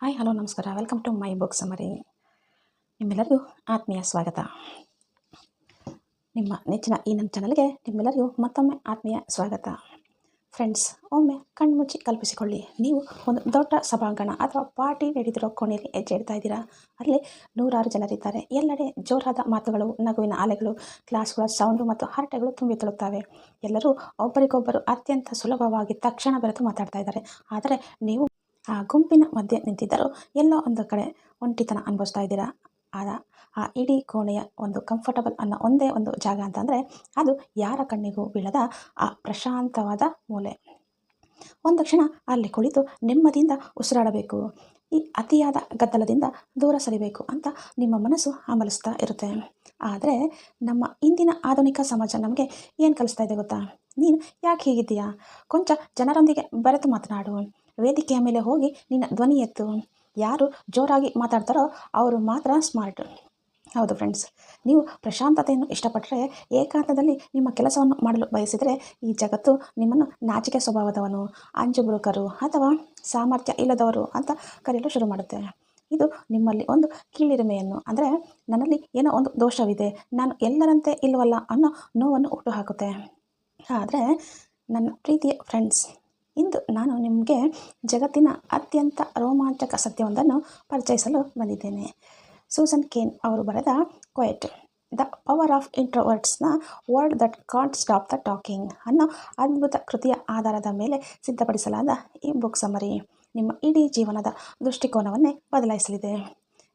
Hi hello ನಮಸ್ಕಾರ welcome to my book summary. ನಿಮ್ಮೆಲ್ಲರಿಗೂ ಆತ್ಮೀಯ ಸ್ವಾಗತ. ನಿಮ್ಮ ನೆಚ್ಚಿನ ಈ ನನ್ನ ಚಾನಲ್ಗೆ ನಿಮ್ಮೆಲ್ಲರಿಗೂ ಮತ್ತೊಮ್ಮೆ ಆತ್ಮೀಯ ಸ್ವಾಗತ. ಫ್ರೆಂಡ್ಸ್, ಒಮ್ಮೆ ಕಣ್ಮುಚ್ಚಿ ಕಲ್ಪಿಸಿಕೊಳ್ಳಿ, ನೀವು ಒಂದು ದೊಡ್ಡ ಸಭಾಂಗಣ ಅಥವಾ ಪಾರ್ಟಿ ನಡೀತಿರೋ ಕೋಣೆಯಲ್ಲಿ ಹೆಜ್ಜೆ ಇಡ್ತಾ ಇದ್ದೀರಾ. ಅಲ್ಲಿ ನೂರಾರು ಜನರಿದ್ದಾರೆ. ಎಲ್ಲೆಡೆ ಜೋರಾದ ಮಾತುಗಳು, ನಗುವಿನ ಅಲೆಗಳು, ಗ್ಲಾಸ್ಗಳ ಸೌಂಡು ಮತ್ತು ಹರಟೆಗಳು ತುಂಬಿ ತುಳುಕ್ತವೆ. ಎಲ್ಲರೂ ಒಬ್ಬರಿಗೊಬ್ಬರು ಅತ್ಯಂತ ಸುಲಭವಾಗಿ ತಕ್ಷಣ ಬೆರೆತು ಮಾತಾಡ್ತಾ ಇದ್ದಾರೆ. ಆದರೆ ನೀವು ಆ ಗುಂಪಿನ ಮಧ್ಯೆ ನಿಂತಿದ್ದರೂ ಎಲ್ಲೋ ಒಂದು ಕಡೆ ಒಂಟಿತನ ಅನುಭವಿಸ್ತಾ ಇದ್ದೀರಾ. ಆ ಇಡೀ ಕೋಣೆಯ ಒಂದು ಕಂಫರ್ಟಬಲ್ ಅನ್ನೋ ಒಂದೇ ಒಂದು ಜಾಗ ಅಂತಂದರೆ ಅದು ಯಾರ ಕಣ್ಣಿಗೂ ಬೀಳದ ಆ ಪ್ರಶಾಂತವಾದ ಮೂಲೆ. ಒಂದು ಕ್ಷಣ ಅಲ್ಲಿ ಕುಳಿತು ನೆಮ್ಮದಿಯಿಂದ ಉಸಿರಾಡಬೇಕು, ಈ ಅತಿಯಾದ ಗದ್ದಲದಿಂದ ದೂರ ಸರಿಬೇಕು ಅಂತ ನಿಮ್ಮ ಮನಸ್ಸು ಹಂಬಲಿಸ್ತಾ ಇರುತ್ತೆ. ಆದರೆ ನಮ್ಮ ಇಂದಿನ ಆಧುನಿಕ ಸಮಾಜ ನಮಗೆ ಏನು ಕಲಿಸ್ತಾ ಇದೆ ಗೊತ್ತಾ? ನೀನು ಯಾಕೆ ಹೀಗಿದ್ದೀಯಾ? ಕೊಂಚ ಜನರೊಂದಿಗೆ ಬೆರೆತು ಮಾತನಾಡು, ವೇದಿಕೆಯ ಮೇಲೆ ಹೋಗಿ ನಿನ್ನ ಧ್ವನಿ ಎತ್ತು. ಯಾರು ಜೋರಾಗಿ ಮಾತಾಡ್ತಾರೋ ಅವರು ಮಾತ್ರ ಸ್ಮಾರ್ಟ್. ಹೌದು ಫ್ರೆಂಡ್ಸ್, ನೀವು ಪ್ರಶಾಂತತೆಯನ್ನು ಇಷ್ಟಪಟ್ಟರೆ, ಏಕಾಂತದಲ್ಲಿ ನಿಮ್ಮ ಕೆಲಸವನ್ನು ಮಾಡಲು ಬಯಸಿದರೆ ಈ ಜಗತ್ತು ನಿಮ್ಮನ್ನು ನಾಚಿಕೆ ಸ್ವಭಾವದವನು, ಅಂಜುಬುರುಕರು ಅಥವಾ ಸಾಮರ್ಥ್ಯ ಇಲ್ಲದವರು ಅಂತ ಕರೆಯಲು ಶುರು ಮಾಡುತ್ತೆ. ಇದು ನಿಮ್ಮಲ್ಲಿ ಒಂದು ಕೀಳಿರಿಮೆಯನ್ನು, ಅಂದರೆ ನನ್ನಲ್ಲಿ ಏನೋ ಒಂದು ದೋಷವಿದೆ, ನಾನು ಎಲ್ಲರಂತೆ ಇಲ್ಲವಲ್ಲ ಅನ್ನೋ ನೋವನ್ನು ಹುಟ್ಟುಹಾಕುತ್ತೆ. ಆದರೆ ನನ್ನ ಪ್ರೀತಿಯ ಫ್ರೆಂಡ್ಸ್, ಇಂದು ನಾನು ನಿಮಗೆ ಜಗತ್ತಿನ ಅತ್ಯಂತ ರೋಮಾಂಚಕ ಸತ್ಯವೊಂದನ್ನು ಪರಿಚಯಿಸಲು ಬಂದಿದ್ದೇನೆ. ಸೂಸನ್ ಕೇನ್ ಅವರು ಬರೆದ ಕ್ವೈಟ್ ದ ಪವರ್ ಆಫ್ ಇಂಟ್ರೋವರ್ಟ್ಸ್ನ world that can't stop the talking ಅನ್ನೋ ಅದ್ಭುತ ಕೃತಿಯ ಆಧಾರದ ಮೇಲೆ ಸಿದ್ಧಪಡಿಸಲಾದ ಈ ಬುಕ್ ಸಮರಿ ನಿಮ್ಮ ಇಡೀ ಜೀವನದ ದೃಷ್ಟಿಕೋನವನ್ನೇ ಬದಲಾಯಿಸಲಿದೆ.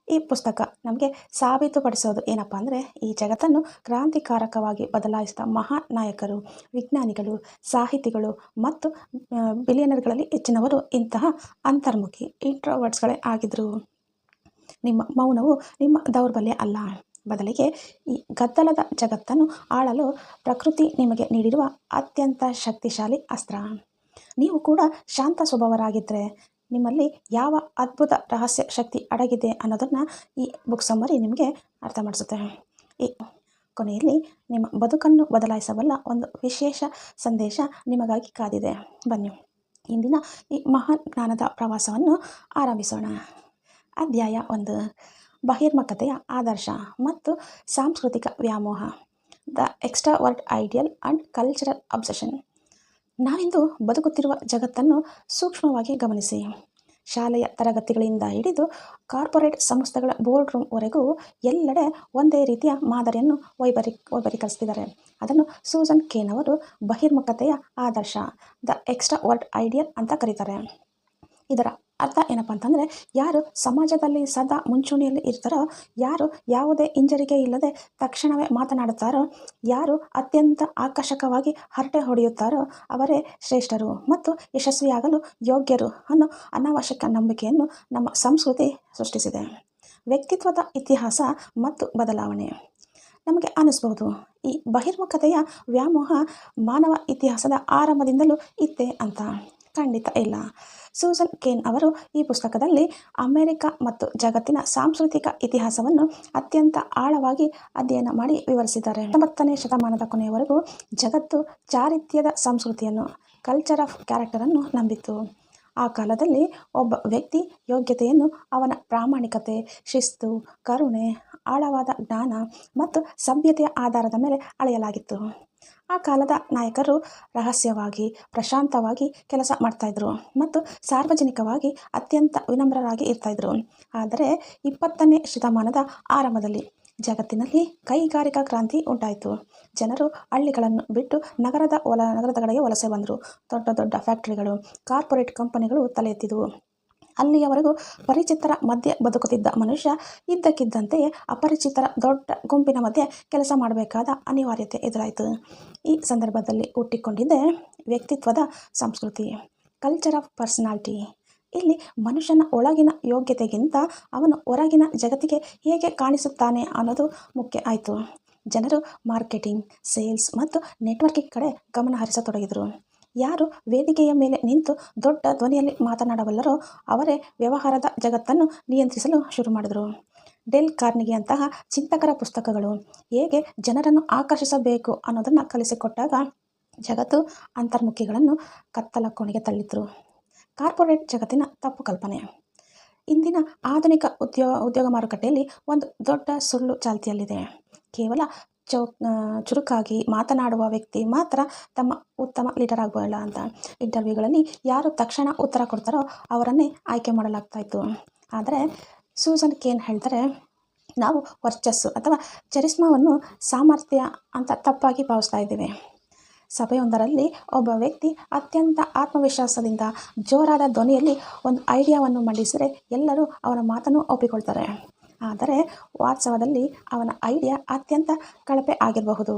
ಈ ಪುಸ್ತಕ ನಮಗೆ ಸಾಬೀತುಪಡಿಸೋದು ಏನಪ್ಪ ಅಂದರೆ, ಈ ಜಗತ್ತನ್ನು ಕ್ರಾಂತಿಕಾರಕವಾಗಿ ಬದಲಾಯಿಸಿದ ಮಹಾನ್ ನಾಯಕರು, ವಿಜ್ಞಾನಿಗಳು, ಸಾಹಿತಿಗಳು ಮತ್ತು ಬಿಲಿಯನರ್ಗಳಲ್ಲಿ ಹೆಚ್ಚಿನವರು ಇಂತಹ ಅಂತರ್ಮುಖಿ ಇಂಟ್ರೋವರ್ಟ್ಸ್ಗಳೇ ಆಗಿದ್ದರು. ನಿಮ್ಮ ಮೌನವು ನಿಮ್ಮ ದೌರ್ಬಲ್ಯ ಅಲ್ಲ, ಬದಲಿಗೆ ಈ ಗದ್ದಲದ ಜಗತ್ತನ್ನು ಆಳಲು ಪ್ರಕೃತಿ ನಿಮಗೆ ನೀಡಿರುವ ಅತ್ಯಂತ ಶಕ್ತಿಶಾಲಿ ಅಸ್ತ್ರ. ನೀವು ಕೂಡ ಶಾಂತ ಸ್ವಭಾವರಾಗಿದ್ದರೆ ನಿಮ್ಮಲ್ಲಿ ಯಾವ ಅದ್ಭುತ ರಹಸ್ಯ ಶಕ್ತಿ ಅಡಗಿದೆ ಅನ್ನೋದನ್ನು ಈ ಬುಕ್ ಸಮ್ಮರಿ ನಿಮಗೆ ಅರ್ಥ ಮಾಡಿಸುತ್ತೆ. ಈ ಕೊನೆಯಲ್ಲಿ ನಿಮ್ಮ ಬದುಕನ್ನು ಬದಲಾಯಿಸಬಲ್ಲ ಒಂದು ವಿಶೇಷ ಸಂದೇಶ ನಿಮಗಾಗಿ ಕಾದಿದೆ. ಬನ್ನಿ, ಇಂದಿನ ಈ ಮಹಾನ್ ಜ್ಞಾನದ ಪ್ರವಾಸವನ್ನು ಆರಂಭಿಸೋಣ. ಅಧ್ಯಾಯ 1: ಬಹಿರ್ಮುಖತೆಯ ಆದರ್ಶ ಮತ್ತು ಸಾಂಸ್ಕೃತಿಕ ವ್ಯಾಮೋಹ. The extrovert ideal and cultural obsession. ನಾವಿಂದು ಬದುಕುತ್ತಿರುವ ಜಗತ್ತನ್ನು ಸೂಕ್ಷ್ಮವಾಗಿ ಗಮನಿಸಿ. ಶಾಲೆಯ ತರಗತಿಗಳಿಂದ ಹಿಡಿದು ಕಾರ್ಪೊರೇಟ್ ಸಂಸ್ಥೆಗಳ ಬೋರ್ಡ್ ರೂಮ್ವರೆಗೂ ಎಲ್ಲೆಡೆ ಒಂದೇ ರೀತಿಯ ಮಾದರಿಯನ್ನು ವೈಭರೀಕರಿಸ್ತಿದ್ದಾರೆ. ಅದನ್ನು ಸೂಸನ್ ಕೇನ್ ಅವರು ಬಹಿರ್ಮುಖತೆಯ ಆದರ್ಶ, ದ ಎಕ್ಸ್ಟ್ರಾವರ್ಟ್ ಐಡಿಯಲ್ ಅಂತ ಕರೀತಾರೆ. ಇದರ ಅರ್ಥ ಏನಪ್ಪ ಅಂತಂದರೆ, ಯಾರು ಸಮಾಜದಲ್ಲಿ ಸದಾ ಮುಂಚೂಣಿಯಲ್ಲಿ ಇರ್ತಾರೋ, ಯಾರು ಯಾವುದೇ ಹಿಂಜರಿಕೆ ಇಲ್ಲದೆ ತಕ್ಷಣವೇ ಮಾತನಾಡುತ್ತಾರೋ, ಯಾರು ಅತ್ಯಂತ ಆಕರ್ಷಕವಾಗಿ ಹರಟೆ ಹೊಡೆಯುತ್ತಾರೋ ಅವರೇ ಶ್ರೇಷ್ಠರು ಮತ್ತು ಯಶಸ್ವಿಯಾಗಲು ಯೋಗ್ಯರು ಅನ್ನೋ ಅನಾವಶ್ಯಕ ನಂಬಿಕೆಯನ್ನು ನಮ್ಮ ಸಂಸ್ಕೃತಿ ಸೃಷ್ಟಿಸಿದೆ. ವ್ಯಕ್ತಿತ್ವದ ಇತಿಹಾಸ ಮತ್ತು ಬದಲಾವಣೆ. ನಮಗೆ ಅನ್ನಿಸ್ಬಹುದು, ಈ ಬಹಿರ್ಮುಖತೆಯ ವ್ಯಾಮೋಹ ಮಾನವ ಇತಿಹಾಸದ ಆರಂಭದಿಂದಲೂ ಇತ್ತೆ ಅಂತ. ಖಂಡಿತ ಇಲ್ಲ. ಸೂಸನ್ ಕೇನ್ ಅವರು ಈ ಪುಸ್ತಕದಲ್ಲಿ ಅಮೆರಿಕ ಮತ್ತು ಜಗತ್ತಿನ ಸಾಂಸ್ಕೃತಿಕ ಇತಿಹಾಸವನ್ನು ಅತ್ಯಂತ ಆಳವಾಗಿ ಅಧ್ಯಯನ ಮಾಡಿ ವಿವರಿಸಿದ್ದಾರೆ. 19ನೇ ಶತಮಾನದ ಕೊನೆಯವರೆಗೂ ಜಗತ್ತು ಚಾರಿತ್ರ್ಯದ ಸಂಸ್ಕೃತಿಯನ್ನು, ಕಲ್ಚರ್ ಆಫ್ ಕ್ಯಾರೆಕ್ಟರನ್ನು ನಂಬಿತ್ತು. ಆ ಕಾಲದಲ್ಲಿ ಒಬ್ಬ ವ್ಯಕ್ತಿ ಯೋಗ್ಯತೆಯನ್ನು ಅವನ ಪ್ರಾಮಾಣಿಕತೆ, ಶಿಸ್ತು, ಕರುಣೆ, ಆಳವಾದ ಜ್ಞಾನ ಮತ್ತು ಸಭ್ಯತೆಯ ಆಧಾರದ ಮೇಲೆ ಅಳೆಯಲಾಗಿತ್ತು. ಆ ಕಾಲದ ನಾಯಕರು ರಹಸ್ಯವಾಗಿ, ಪ್ರಶಾಂತವಾಗಿ ಕೆಲಸ ಮಾಡ್ತಾಯಿದ್ರು ಮತ್ತು ಸಾರ್ವಜನಿಕವಾಗಿ ಅತ್ಯಂತ ವಿನಮ್ರರಾಗಿ ಇರ್ತಾಯಿದ್ರು. ಆದರೆ 20ನೇ ಶತಮಾನದ ಆರಂಭದಲ್ಲಿ ಜಗತ್ತಿನಲ್ಲಿ ಕೈಗಾರಿಕಾ ಕ್ರಾಂತಿ ಉಂಟಾಯಿತು. ಜನರು ಹಳ್ಳಿಗಳನ್ನು ಬಿಟ್ಟು ನಗರದ ಕಡೆಗೆ ವಲಸೆ ಬಂದರು. ದೊಡ್ಡ ದೊಡ್ಡ ಫ್ಯಾಕ್ಟರಿಗಳು, ಕಾರ್ಪೊರೇಟ್ ಕಂಪನಿಗಳು ತಲೆ ಎತ್ತಿದವು. ಅಲ್ಲಿಯವರೆಗೂ ಪರಿಚಿತರ ಮಧ್ಯೆ ಬದುಕುತ್ತಿದ್ದ ಮನುಷ್ಯ ಇದ್ದಕ್ಕಿದ್ದಂತೆಯೇ ಅಪರಿಚಿತರ ದೊಡ್ಡ ಗುಂಪಿನ ಮಧ್ಯೆ ಕೆಲಸ ಮಾಡಬೇಕಾದ ಅನಿವಾರ್ಯತೆ ಎದುರಾಯಿತು. ಈ ಸಂದರ್ಭದಲ್ಲಿ ಹುಟ್ಟಿಕೊಂಡಿದ್ದೇ ವ್ಯಕ್ತಿತ್ವದ ಸಂಸ್ಕೃತಿ, ಕಲ್ಚರ್ ಆಫ್ ಪರ್ಸನಾಲಿಟಿ. ಇಲ್ಲಿ ಮನುಷ್ಯನ ಒಳಗಿನ ಯೋಗ್ಯತೆಗಿಂತ ಅವನು ಹೊರಗಿನ ಜಗತ್ತಿಗೆ ಹೇಗೆ ಕಾಣಿಸುತ್ತಾನೆ ಅನ್ನೋದು ಮುಖ್ಯ ಆಯಿತು. ಜನರು ಮಾರ್ಕೆಟಿಂಗ್, ಸೇಲ್ಸ್ ಮತ್ತು ನೆಟ್ವರ್ಕಿಂಗ್ ಕಡೆ ಗಮನ ಹರಿಸತೊಡಗಿದರು. ಯಾರು ವೇದಿಕೆಯ ಮೇಲೆ ನಿಂತು ದೊಡ್ಡ ಧ್ವನಿಯಲ್ಲಿ ಮಾತನಾಡಬಲ್ಲರೋ ಅವರೇ ವ್ಯವಹಾರದ ಜಗತ್ತನ್ನು ನಿಯಂತ್ರಿಸಲು ಶುರು ಮಾಡಿದರು. ಡೆಲ್ ಕಾರ್ನಿಗಿಯಂತಹ ಚಿಂತಕರ ಪುಸ್ತಕಗಳು ಹೇಗೆ ಜನರನ್ನು ಆಕರ್ಷಿಸಬೇಕು ಅನ್ನೋದನ್ನು ಕಲಿಸಿಕೊಟ್ಟಾಗ ಜಗತ್ತು ಅಂತರ್ಮುಖಿಗಳನ್ನು ಕತ್ತಲ ಕೋಣೆಗೆ ತಳ್ಳಿದ್ರು. ಕಾರ್ಪೊರೇಟ್ ಜಗತ್ತಿನ ತಪ್ಪು ಕಲ್ಪನೆ. ಇಂದಿನ ಆಧುನಿಕ ಉದ್ಯೋಗ ಮಾರುಕಟ್ಟೆಯಲ್ಲಿ ಒಂದು ದೊಡ್ಡ ಸುಳ್ಳು ಚಾಲ್ತಿಯಲ್ಲಿದೆ. ಕೇವಲ ಚುರುಕಾಗಿ ಮಾತನಾಡುವ ವ್ಯಕ್ತಿ ಮಾತ್ರ ಉತ್ತಮ ಲೀಡರ್ ಆಗಬಲ್ಲ ಅಂತ. ಇಂಟರ್ವ್ಯೂಗಳಲ್ಲಿ ಯಾರು ತಕ್ಷಣ ಉತ್ತರ ಕೊಡ್ತಾರೋ ಅವರನ್ನೇ ಆಯ್ಕೆ ಮಾಡಲಾಗ್ತಾ ಇತ್ತು. ಆದರೆ ಸೂಸನ್ ಕೇನ್ ಹೇಳ್ತಾರೆ, ನಾವು ವರ್ಚಸ್ಸು ಅಥವಾ ಚರಿಸ್ಮಾವನ್ನು ಸಾಮರ್ಥ್ಯ ಅಂತ ತಪ್ಪಾಗಿ ಭಾವಿಸ್ತಾ ಇದ್ದೇವೆ. ಸಭೆಯೊಂದರಲ್ಲಿ ಒಬ್ಬ ವ್ಯಕ್ತಿ ಅತ್ಯಂತ ಆತ್ಮವಿಶ್ವಾಸದಿಂದ ಜೋರಾದ ಧ್ವನಿಯಲ್ಲಿ ಒಂದು ಐಡಿಯಾವನ್ನು ಮಂಡಿಸಿದರೆ ಎಲ್ಲರೂ ಅವನ ಮಾತನ್ನು ಒಪ್ಪಿಕೊಳ್ತಾರೆ. ಆದರೆ ವಾಸ್ತವದಲ್ಲಿ ಅವನ ಐಡಿಯಾ ಅತ್ಯಂತ ಕಳಪೆ ಆಗಿರಬಹುದು.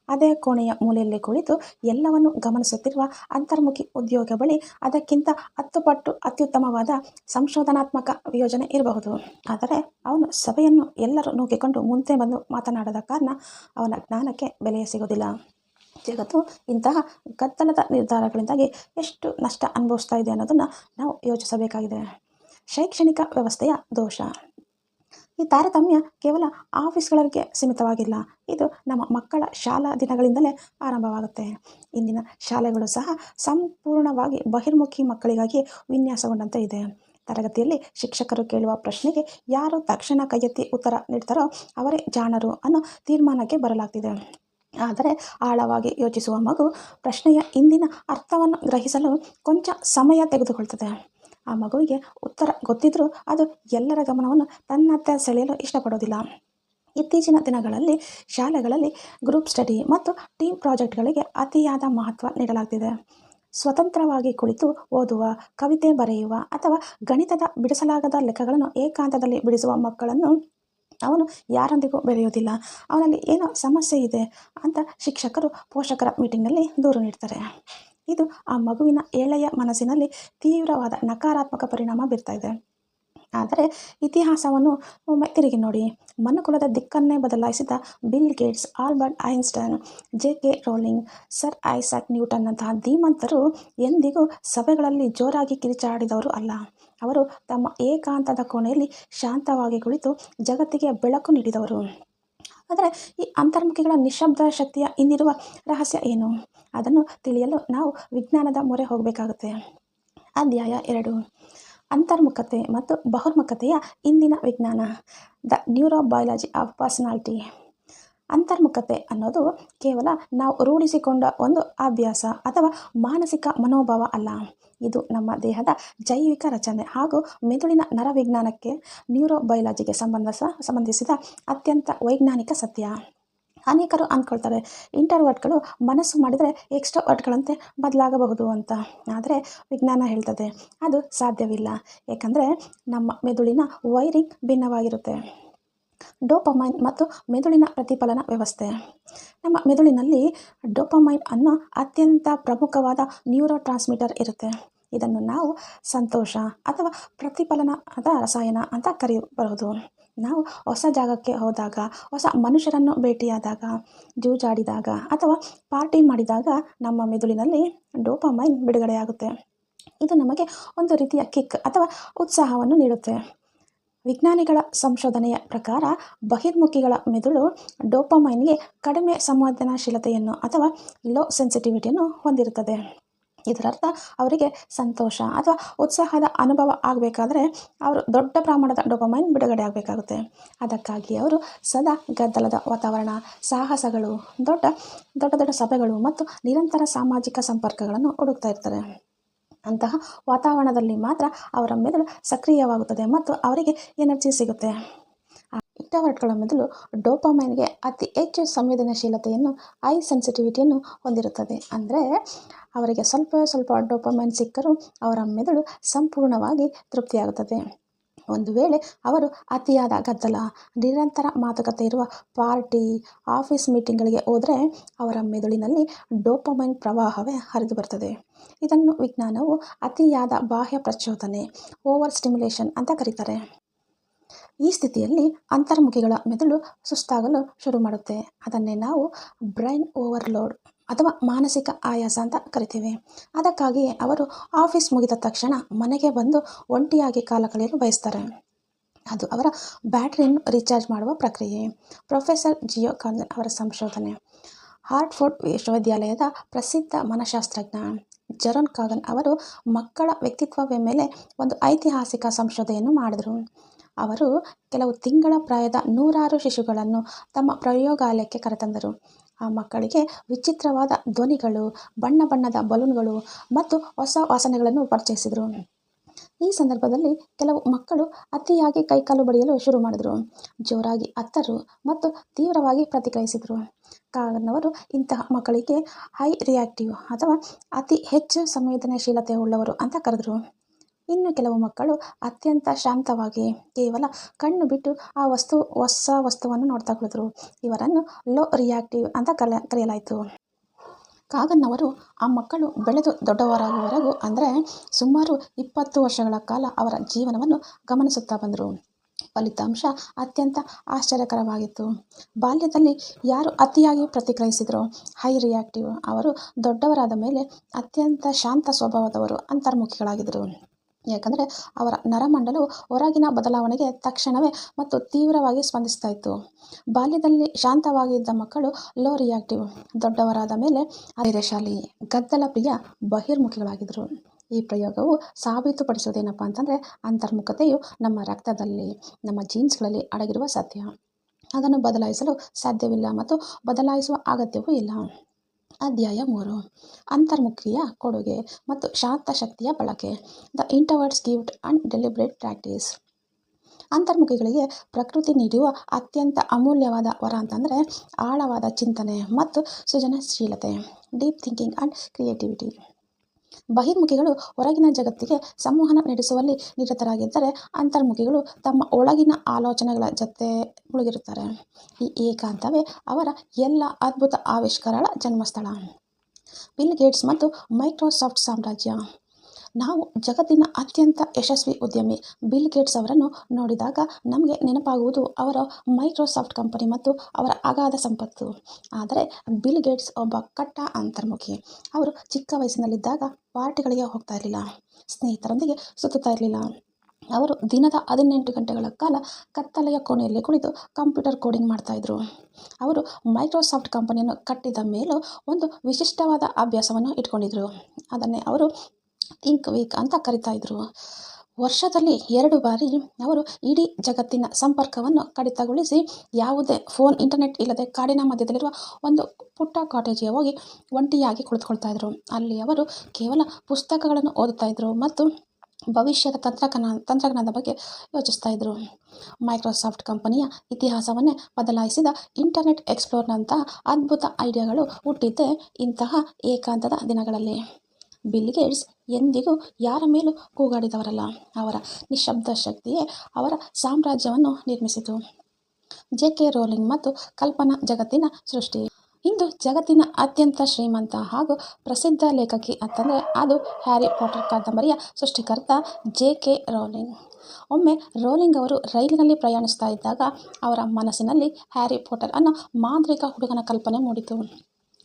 ಅದೇ ಕೋಣೆಯ ಮೂಲೆಯಲ್ಲಿ ಕುಳಿತು ಎಲ್ಲವನ್ನು ಗಮನಿಸುತ್ತಿರುವ ಅಂತರ್ಮುಖಿ ಉದ್ಯೋಗ ಬಳಿ ಅದಕ್ಕಿಂತ 10 ಪಟ್ಟು ಅತ್ಯುತ್ತಮವಾದ ಸಂಶೋಧನಾತ್ಮಕ ಯೋಜನೆ ಇರಬಹುದು. ಆದರೆ ಅವನು ಸಭೆಯನ್ನು ಎಲ್ಲರೂ ನೂಕಿಕೊಂಡು ಮುಂದೆ ಬಂದು ಮಾತನಾಡದ ಕಾರಣ ಅವನ ಜ್ಞಾನಕ್ಕೆ ಬೆಲೆಯೇ ಸಿಗೋದಿಲ್ಲ. ಜಗತ್ತು ಇಂತಹ ಗದ್ದಲದ ನಿರ್ಧಾರಗಳಿಂದಾಗಿ ಎಷ್ಟು ನಷ್ಟ ಅನುಭವಿಸ್ತಾ ಇದೆ ಅನ್ನೋದನ್ನು ನಾವು ಯೋಚಿಸಬೇಕಾಗಿದೆ. ಶೈಕ್ಷಣಿಕ ವ್ಯವಸ್ಥೆಯ ದೋಷ. ಈ ತಾರತಮ್ಯ ಕೇವಲ ಆಫೀಸ್ಗಳಿಗೆ ಸೀಮಿತವಾಗಿಲ್ಲ, ಇದು ನಮ್ಮ ಮಕ್ಕಳ ಶಾಲಾ ದಿನಗಳಿಂದಲೇ ಆರಂಭವಾಗುತ್ತೆ. ಇಂದಿನ ಶಾಲೆಗಳು ಸಹ ಸಂಪೂರ್ಣವಾಗಿ ಬಹಿರ್ಮುಖಿ ಮಕ್ಕಳಿಗಾಗಿ ವಿನ್ಯಾಸಗೊಂಡಂತೆ ಇದೆ. ತರಗತಿಯಲ್ಲಿ ಶಿಕ್ಷಕರು ಕೇಳುವ ಪ್ರಶ್ನೆಗೆ ಯಾರು ತಕ್ಷಣ ಕೈಯೆತ್ತಿ ಉತ್ತರ ನೀಡ್ತಾರೋ ಅವರೇ ಜಾಣರು ಅನ್ನೋ ತೀರ್ಮಾನಕ್ಕೆ ಬರಲಾಗ್ತಿದೆ. ಆದರೆ ಆಳವಾಗಿ ಯೋಚಿಸುವ ಮಗು ಪ್ರಶ್ನೆಯ ಇಂದಿನ ಅರ್ಥವನ್ನು ಗ್ರಹಿಸಲು ಕೊಂಚ ಸಮಯ ತೆಗೆದುಕೊಳ್ತದೆ. ಆ ಮಗುವಿಗೆ ಉತ್ತರ ಗೊತ್ತಿದ್ರೂ ಅದು ಎಲ್ಲರ ಗಮನವನ್ನು ತನ್ನತ್ತ ಸೆಳೆಯಲು ಇಷ್ಟಪಡೋದಿಲ್ಲ. ಇತ್ತೀಚಿನ ದಿನಗಳಲ್ಲಿ ಶಾಲೆಗಳಲ್ಲಿ ಗ್ರೂಪ್ ಸ್ಟಡಿ ಮತ್ತು ಟೀಮ್ ಪ್ರಾಜೆಕ್ಟ್ಗಳಿಗೆ ಅತಿಯಾದ ಮಹತ್ವ ನೀಡಲಾಗ್ತಿದೆ. ಸ್ವತಂತ್ರವಾಗಿ ಕುಳಿತು ಓದುವ, ಕವಿತೆ ಬರೆಯುವ ಅಥವಾ ಗಣಿತದ ಬಿಡಿಸಲಾಗದ ಲೆಕ್ಕಗಳನ್ನು ಏಕಾಂತದಲ್ಲಿ ಬಿಡಿಸುವ ಮಕ್ಕಳನ್ನು ಅವನು ಯಾರೊಂದಿಗೂ ಬೆರೆಯೋದಿಲ್ಲ, ಅವನಲ್ಲಿ ಏನೋ ಸಮಸ್ಯೆ ಇದೆ ಅಂತ ಶಿಕ್ಷಕರು ಪೋಷಕರ ಮೀಟಿಂಗ್ನಲ್ಲಿ ದೂರು ನೀಡ್ತಾರೆ. ಇದು ಆ ಮಗುವಿನ ಎಳೆಯ ಮನಸ್ಸಿನಲ್ಲಿ ತೀವ್ರವಾದ ನಕಾರಾತ್ಮಕ ಪರಿಣಾಮ ಬೀರ್ತಾ ಇದೆ. ಆದರೆ ಇತಿಹಾಸವನ್ನು ಒಮ್ಮೆ ತಿರುಗಿ ನೋಡಿ. ಮನುಕುಲದ ದಿಕ್ಕನ್ನೇ ಬದಲಾಯಿಸಿದ Bill Gates, Albert Einstein, J K. Rowling, sir Isaac ನ್ಯೂಟನ್ನಂತಹ ಧೀಮಂತರು ಎಂದಿಗೂ ಸಭೆಗಳಲ್ಲಿ ಜೋರಾಗಿ ಕಿರಿಚಾಡಿದವರು ಅಲ್ಲ. ಅವರು ತಮ್ಮ ಏಕಾಂತದ ಕೋಣೆಯಲ್ಲಿ ಶಾಂತವಾಗಿ ಕುಳಿತು ಜಗತ್ತಿಗೆ ಬೆಳಕು ನೀಡಿದವರು. ಆದರೆ ಈ ಅಂತರ್ಮುಖಿಗಳ ನಿಶಬ್ದ ಶಕ್ತಿಯ ಹಿಂದಿರುವ ರಹಸ್ಯ ಏನು? ಅದನ್ನು ತಿಳಿಯಲು ನಾವು ವಿಜ್ಞಾನದ ಮೊರೆ ಹೋಗಬೇಕಾಗುತ್ತೆ. ಅಧ್ಯಾಯ 2: ಅಂತರ್ಮುಖತೆ ಮತ್ತು ಬಹಿರ್ಮುಖತೆಯ ಇಂದಿನ ವಿಜ್ಞಾನ. The neurobiology of personality. ಅಂತರ್ಮುಖತೆ ಅನ್ನೋದು ಕೇವಲ ನಾವು ರೂಢಿಸಿಕೊಂಡ ಒಂದು ಅಭ್ಯಾಸ ಅಥವಾ ಮಾನಸಿಕ ಮನೋಭಾವ ಅಲ್ಲ. ಇದು ನಮ್ಮ ದೇಹದ ಜೈವಿಕ ರಚನೆ ಹಾಗೂ ಮೆದುಳಿನ ನರವಿಜ್ಞಾನಕ್ಕೆ, ನ್ಯೂರೋಬಯಾಲಜಿಗೆ ಸಂಬಂಧಿಸಿದ ಅತ್ಯಂತ ವೈಜ್ಞಾನಿಕ ಸತ್ಯ. ಅನೇಕರು ಅಂದ್ಕೊಳ್ತಾರೆ ಇಂಟ್ರೋವರ್ಟ್ಗಳು ಮನಸ್ಸು ಮಾಡಿದರೆ ಎಕ್ಸ್ಟ್ರೋವರ್ಟ್ಗಳಂತೆ ಬದಲಾಗಬಹುದು ಅಂತ. ಆದರೆ ವಿಜ್ಞಾನ ಹೇಳ್ತದೆ ಅದು ಸಾಧ್ಯವಿಲ್ಲ. ಏಕೆಂದರೆ ನಮ್ಮ ಮೆದುಳಿನ ವೈರಿಂಗ್ ಭಿನ್ನವಾಗಿರುತ್ತೆ. ಡೋಪಮೈನ್ ಮತ್ತು ಮೆದುಳಿನ ಪ್ರತಿಫಲನ ವ್ಯವಸ್ಥೆ. ನಮ್ಮ ಮೆದುಳಿನಲ್ಲಿ ಡೋಪಮೈನ್ ಅನ್ನೋ ಅತ್ಯಂತ ಪ್ರಮುಖವಾದ ನ್ಯೂರೋ ಟ್ರಾನ್ಸ್ಮಿಟರ್ ಇರುತ್ತೆ. ಇದನ್ನು ನಾವು ಸಂತೋಷ ಅಥವಾ ಪ್ರತಿಫಲನದ ರಸಾಯನ ಅಂತ ಕರೆಯಬಹುದು. ನಾವು ಹೊಸ ಜಾಗಕ್ಕೆ ಹೋದಾಗ, ಹೊಸ ಮನುಷ್ಯರನ್ನು ಭೇಟಿಯಾದಾಗ, ಜೂಜಾಡಿದಾಗ ಅಥವಾ ಪಾರ್ಟಿ ಮಾಡಿದಾಗ ನಮ್ಮ ಮೆದುಳಿನಲ್ಲಿ ಡೋಪಮೈನ್ ಬಿಡುಗಡೆಯಾಗುತ್ತೆ. ಇದು ನಮಗೆ ಒಂದು ರೀತಿಯ ಕಿಕ್ ಅಥವಾ ಉತ್ಸಾಹವನ್ನು ನೀಡುತ್ತೆ. ವಿಜ್ಞಾನಿಗಳ ಸಂಶೋಧನೆಯ ಪ್ರಕಾರ ಬಹಿರ್ಮುಖಿಗಳ ಮೆದುಳು ಡೋಪಮೈನ್ಗೆ ಕಡಿಮೆ ಸಂವೇದನಾಶೀಲತೆಯನ್ನು ಅಥವಾ ಲೋ ಸೆನ್ಸಿಟಿವಿಟಿಯನ್ನು ಹೊಂದಿರುತ್ತದೆ. ಇದರರ್ಥ ಅವರಿಗೆ ಸಂತೋಷ ಅಥವಾ ಉತ್ಸಾಹದ ಅನುಭವ ಆಗಬೇಕಾದ್ರೆ ಅವರು ದೊಡ್ಡ ಪ್ರಮಾಣದ ಡೋಪಮೈನ್ ಬಿಡುಗಡೆ ಆಗಬೇಕಾಗುತ್ತೆ. ಅದಕ್ಕಾಗಿ ಅವರು ಸದಾ ಗದ್ದಲದ ವಾತಾವರಣ, ಸಾಹಸಗಳು, ದೊಡ್ಡ ಸಭೆಗಳು ಮತ್ತು ನಿರಂತರ ಸಾಮಾಜಿಕ ಸಂಪರ್ಕಗಳನ್ನು ಹುಡುಕ್ತಾ ಇರ್ತಾರೆ. ಅಂತಹ ವಾತಾವರಣದಲ್ಲಿ ಮಾತ್ರ ಅವರ ಮೆದುಳು ಸಕ್ರಿಯವಾಗುತ್ತದೆ ಮತ್ತು ಅವರಿಗೆ ಎನರ್ಜಿ ಸಿಗುತ್ತೆ. ಇಂಟ್ರೋವರ್ಟ್ಗಳ ಮೆದುಳು ಡೋಪಮೈನ್ಗೆ ಅತಿ ಹೆಚ್ಚು ಸಂವೇದನಾಶೀಲತೆಯನ್ನು, ಹೈ ಸೆನ್ಸಿಟಿವಿಟಿಯನ್ನು ಹೊಂದಿರುತ್ತದೆ. ಅಂದರೆ ಅವರಿಗೆ ಸ್ವಲ್ಪ ಡೋಪಮೈನ್ ಸಿಕ್ಕರೂ ಅವರ ಮೆದುಳು ಸಂಪೂರ್ಣವಾಗಿ ತೃಪ್ತಿಯಾಗುತ್ತದೆ. ಒಂದು ವೇಳೆ ಅವರು ಅತಿಯಾದ ಗದ್ದಲ, ನಿರಂತರ ಮಾತುಕತೆ ಇರುವ ಪಾರ್ಟಿ, ಆಫೀಸ್ ಮೀಟಿಂಗ್ಗಳಿಗೆ ಹೋದರೆ ಅವರ ಮೆದುಳಿನಲ್ಲಿ ಡೋಪಮೈನ್ ಪ್ರವಾಹವೇ ಹರಿದು ಬರ್ತದೆ. ಇದನ್ನು ವಿಜ್ಞಾನವು ಅತಿಯಾದ ಬಾಹ್ಯ ಪ್ರಚೋದನೆ, ಓವರ್ ಸ್ಟಿಮ್ಯುಲೇಷನ್ ಅಂತ ಕರೀತಾರೆ. ಈ ಸ್ಥಿತಿಯಲ್ಲಿ ಅಂತರ್ಮುಖಿಗಳ ಮೆದುಳು ಸುಸ್ತಾಗಲು ಶುರು ಮಾಡುತ್ತೆ. ಅದನ್ನೇ ನಾವು ಬ್ರೈನ್ ಓವರ್ಲೋಡ್ ಅಥವಾ ಮಾನಸಿಕ ಆಯಾಸ ಅಂತ ಕರಿತೀವಿ. ಅದಕ್ಕಾಗಿಯೇ ಅವರು ಆಫೀಸ್ ಮುಗಿದ ತಕ್ಷಣ ಮನೆಗೆ ಬಂದು ಒಂಟಿಯಾಗಿ ಕಾಲ ಕಳೆಯಲು ಬಯಸ್ತಾರೆ. ಅದು ಅವರ ಬ್ಯಾಟರಿಯನ್ನು ರೀಚಾರ್ಜ್ ಮಾಡುವ ಪ್ರಕ್ರಿಯೆ. ಪ್ರೊಫೆಸರ್ ಜಿಯೋ ಕಾನ್ಸನ್ ಅವರ ಸಂಶೋಧನೆ. ಹಾರ್ಟ್ಫೋರ್ಡ್ ವಿಶ್ವವಿದ್ಯಾಲಯದ ಪ್ರಸಿದ್ಧ ಮನಃಶಾಸ್ತ್ರಜ್ಞ ಜೆರೋನ್ ಕಾಗನ್ ಅವರು ಮಕ್ಕಳ ವ್ಯಕ್ತಿತ್ವದ ಮೇಲೆ ಒಂದು ಐತಿಹಾಸಿಕ ಸಂಶೋಧನೆಯನ್ನು ಮಾಡಿದರು. ಅವರು ಕೆಲವು ತಿಂಗಳ ಪ್ರಾಯದ 100 ಶಿಶುಗಳನ್ನು ತಮ್ಮ ಪ್ರಯೋಗಾಲಯಕ್ಕೆ ಕರೆತಂದರು. ಆ ಮಕ್ಕಳಿಗೆ ವಿಚಿತ್ರವಾದ ಧ್ವನಿಗಳು, ಬಣ್ಣ ಬಣ್ಣದ ಬಲೂನ್ಗಳು ಮತ್ತು ಹೊಸ ವಾಸನೆಗಳನ್ನು ಪರಿಚಯಿಸಿದರು. ಈ ಸಂದರ್ಭದಲ್ಲಿ ಕೆಲವು ಮಕ್ಕಳು ಅತಿಯಾಗಿ ಕೈಕಾಲು ಬಡಿಯಲು ಶುರು ಮಾಡಿದರು, ಜೋರಾಗಿ ಅತ್ತರು ಮತ್ತು ತೀವ್ರವಾಗಿ ಪ್ರತಿಕ್ರಿಯಿಸಿದರು. ಕಾಗನ್ನವರು ಇಂತಹ ಮಕ್ಕಳಿಗೆ ಹೈ ರಿಯಾಕ್ಟಿವ್ ಅಥವಾ ಅತಿ ಹೆಚ್ಚು ಸಂವೇದನಾಶೀಲತೆ ಉಳ್ಳವರು ಅಂತ ಕರೆದರು. ಇನ್ನು ಕೆಲವು ಮಕ್ಕಳು ಅತ್ಯಂತ ಶಾಂತವಾಗಿ ಕೇವಲ ಕಣ್ಣು ಬಿಟ್ಟು ಹೊಸ ವಸ್ತುವನ್ನು ನೋಡ್ತಾ ಕುಳಿತರು. ಇವರನ್ನು ಲೋ ರಿಯಾಕ್ಟಿವ್ ಅಂತ ಕರೆಯಲಾಯಿತು. ಕಾಗನ್ನವರು ಆ ಮಕ್ಕಳು ಬೆಳೆದು ದೊಡ್ಡವರಾಗುವವರೆಗೂ ಅಂದರೆ ಸುಮಾರು 20 ವರ್ಷಗಳ ಕಾಲ ಅವರ ಜೀವನವನ್ನು ಗಮನಿಸುತ್ತಾ ಬಂದರು. ಫಲಿತಾಂಶ ಅತ್ಯಂತ ಆಶ್ಚರ್ಯಕರವಾಗಿತ್ತು. ಬಾಲ್ಯದಲ್ಲಿ ಯಾರು ಅತಿಯಾಗಿ ಪ್ರತಿಕ್ರಿಯಿಸಿದರೋ ಹೈ ರಿಯಾಕ್ಟಿವ್ ಅವರು ದೊಡ್ಡವರಾದ ಮೇಲೆ ಅತ್ಯಂತ ಶಾಂತ ಸ್ವಭಾವದವರು ಅಂತರ್ಮುಖಿಗಳಾಗಿದ್ದರು. ಯಾಕಂದರೆ ಅವರ ನರಮಂಡಲವು ಹೊರಗಿನ ಬದಲಾವಣೆಗೆ ತಕ್ಷಣವೇ ಮತ್ತು ತೀವ್ರವಾಗಿ ಸ್ಪಂದಿಸ್ತಾ ಇತ್ತು. ಬಾಲ್ಯದಲ್ಲಿ ಶಾಂತವಾಗಿದ್ದ ಮಕ್ಕಳು ಲೋ ರಿಯಾಕ್ಟಿವ್, ದೊಡ್ಡವರಾದ ಮೇಲೆ ಧೈರ್ಯಶಾಲಿ, ಗದ್ದಲಪ್ರಿಯ ಬಹಿರ್ಮುಖಿಗಳಾಗಿದ್ದರು. ಈ ಪ್ರಯೋಗವು ಸಾಬೀತುಪಡಿಸುವುದೇನಪ್ಪ ಅಂತಂದರೆ ಅಂತರ್ಮುಖತೆಯು ನಮ್ಮ ರಕ್ತದಲ್ಲಿ, ನಮ್ಮ ಜೀನ್ಸ್ಗಳಲ್ಲಿ ಅಡಗಿರುವ ಸತ್ಯ. ಅದನ್ನು ಬದಲಾಯಿಸಲು ಸಾಧ್ಯವಿಲ್ಲ ಮತ್ತು ಬದಲಾಯಿಸುವ ಅಗತ್ಯವೂ ಇಲ್ಲ. ಅಧ್ಯಾಯ 3. ಅಂತರ್ಮುಖಿಯ ಕೊಡುಗೆ ಮತ್ತು ಶಾಂತ ಶಕ್ತಿಯ ಬಳಕೆ. The introverts gift and deliberate practice. ಅಂತರ್ಮುಖಿಗಳಿಗೆ ಪ್ರಕೃತಿ ನೀಡುವ ಅತ್ಯಂತ ಅಮೂಲ್ಯವಾದ ವರ ಅಂತಂದರೆ ಆಳವಾದ ಚಿಂತನೆ ಮತ್ತು ಸೃಜನಶೀಲತೆ, ಡೀಪ್ ಥಿಂಕಿಂಗ್ ಆ್ಯಂಡ್ ಕ್ರಿಯೇಟಿವಿಟಿ. ಬಹಿರ್ಮುಖಿಗಳು ಹೊರಗಿನ ಜಗತ್ತಿಗೆ ಸಂವಹನ ನಡೆಸುವಲ್ಲಿ ನಿರತರಾಗಿದ್ದರೆ, ಅಂತರ್ಮುಖಿಗಳು ತಮ್ಮ ಒಳಗಿನ ಆಲೋಚನೆಗಳ ಜೊತೆ ಮುಳುಗಿರುತ್ತಾರೆ. ಈ ಏಕಾಂತವೇ ಅವರ ಎಲ್ಲ ಅದ್ಭುತ ಆವಿಷ್ಕಾರಗಳ ಜನ್ಮಸ್ಥಳ. ಬಿಲ್ ಗೇಟ್ಸ್ ಮತ್ತು ಮೈಕ್ರೋಸಾಫ್ಟ್ ಸಾಮ್ರಾಜ್ಯ. ನಾವು ಜಗತ್ತಿನ ಅತ್ಯಂತ ಯಶಸ್ವಿ ಉದ್ಯಮಿ ಬಿಲ್ ಗೇಟ್ಸ್ ಅವರನ್ನು ನೋಡಿದಾಗ ನಮಗೆ ನೆನಪಾಗುವುದು ಅವರ ಮೈಕ್ರೋಸಾಫ್ಟ್ ಕಂಪನಿ ಮತ್ತು ಅವರ ಅಗಾಧ ಸಂಪತ್ತು. ಆದರೆ ಬಿಲ್ ಗೇಟ್ಸ್ ಒಬ್ಬ ಕಟ್ಟ ಅಂತರ್ಮುಖಿ. ಅವರು ಚಿಕ್ಕ ವಯಸ್ಸಿನಲ್ಲಿದ್ದಾಗ ಪಾರ್ಟಿಗಳಿಗೆ ಹೋಗ್ತಾ ಇರಲಿಲ್ಲ, ಸ್ನೇಹಿತರೊಂದಿಗೆ ಸುತ್ತುತ್ತಾ ಇರಲಿಲ್ಲ. ಅವರು ದಿನದ 18 ಗಂಟೆಗಳ ಕಾಲ ಕತ್ತಲೆಯ ಕೋಣೆಯಲ್ಲಿ ಕುಳಿತು ಕಂಪ್ಯೂಟರ್ ಕೋಡಿಂಗ್ ಮಾಡ್ತಾಯಿದ್ರು. ಅವರು ಮೈಕ್ರೋಸಾಫ್ಟ್ ಕಂಪನಿಯನ್ನು ಕಟ್ಟಿದ ಮೇಲೂ ಒಂದು ವಿಶಿಷ್ಟವಾದ ಅಭ್ಯಾಸವನ್ನು ಇಟ್ಕೊಂಡಿದ್ರು. ಅದನ್ನೇ ಅವರು ಥಿಂಕ್ ವೀಕ್ ಅಂತ ಕರಿತಾ ಇದ್ರು. ವರ್ಷದಲ್ಲಿ 2 ಬಾರಿ ಅವರು ಇಡೀ ಜಗತ್ತಿನ ಸಂಪರ್ಕವನ್ನು ಕಡಿತಗೊಳಿಸಿ ಯಾವುದೇ ಫೋನ್, ಇಂಟರ್ನೆಟ್ ಇಲ್ಲದೆ ಕಾಡಿನ ಮಧ್ಯದಲ್ಲಿರುವ ಒಂದು ಪುಟ್ಟ ಕಾಟೇಜಿಗೆ ಹೋಗಿ ಒಂಟಿಯಾಗಿ ಕುಳಿತುಕೊಳ್ತಾ ಇದ್ರು. ಅಲ್ಲಿ ಅವರು ಕೇವಲ ಪುಸ್ತಕಗಳನ್ನು ಓದುತ್ತಾ ಇದ್ರು ಮತ್ತು ಭವಿಷ್ಯದ ತಂತ್ರಜ್ಞಾನದ ಬಗ್ಗೆ ಯೋಚಿಸ್ತಾ ಇದ್ರು. ಮೈಕ್ರೋಸಾಫ್ಟ್ ಕಂಪನಿಯ ಇತಿಹಾಸವನ್ನೇ ಬದಲಾಯಿಸಿದ ಇಂಟರ್ನೆಟ್ ಎಕ್ಸ್ಪ್ಲೋರ್ನಂತಹ ಅದ್ಭುತ ಐಡಿಯಾಗಳು ಹುಟ್ಟಿದ್ದೇ ಇಂತಹ ಏಕಾಂತದ ದಿನಗಳಲ್ಲಿ. ಬಿಲ್ ಗೇಟ್ಸ್ ಎಂದಿಗೂ ಯಾರ ಮೇಲೂ ಕೂಗಾಡಿದವರಲ್ಲ. ಅವರ ನಿಶ್ಶಬ್ದ ಶಕ್ತಿಯೇ ಅವರ ಸಾಮ್ರಾಜ್ಯವನ್ನು ನಿರ್ಮಿಸಿತು. ಜೆ.ಕೆ. ರೋಲಿಂಗ್ ಮತ್ತು ಕಲ್ಪನಾ ಜಗತ್ತಿನ ಸೃಷ್ಟಿ. ಇಂದು ಜಗತ್ತಿನ ಅತ್ಯಂತ ಶ್ರೀಮಂತ ಹಾಗೂ ಪ್ರಸಿದ್ಧ ಲೇಖಕಿ ಅಂತಂದರೆ ಅದು ಹ್ಯಾರಿ ಪಾಟರ್ ಕಾದಂಬರಿಯ ಸೃಷ್ಟಿಕರ್ತ ಜೆ.ಕೆ. ರೋಲಿಂಗ್. ಒಮ್ಮೆ ರೋಲಿಂಗ್ ಅವರು ರೈಲಿನಲ್ಲಿ ಪ್ರಯಾಣಿಸ್ತಾ ಇದ್ದಾಗ ಅವರ ಮನಸ್ಸಿನಲ್ಲಿ ಹ್ಯಾರಿ ಪಾಟರ್ ಅನ್ನೋ ಮಾಂತ್ರಿಕ ಹುಡುಗನ ಕಲ್ಪನೆ ಮೂಡಿತು.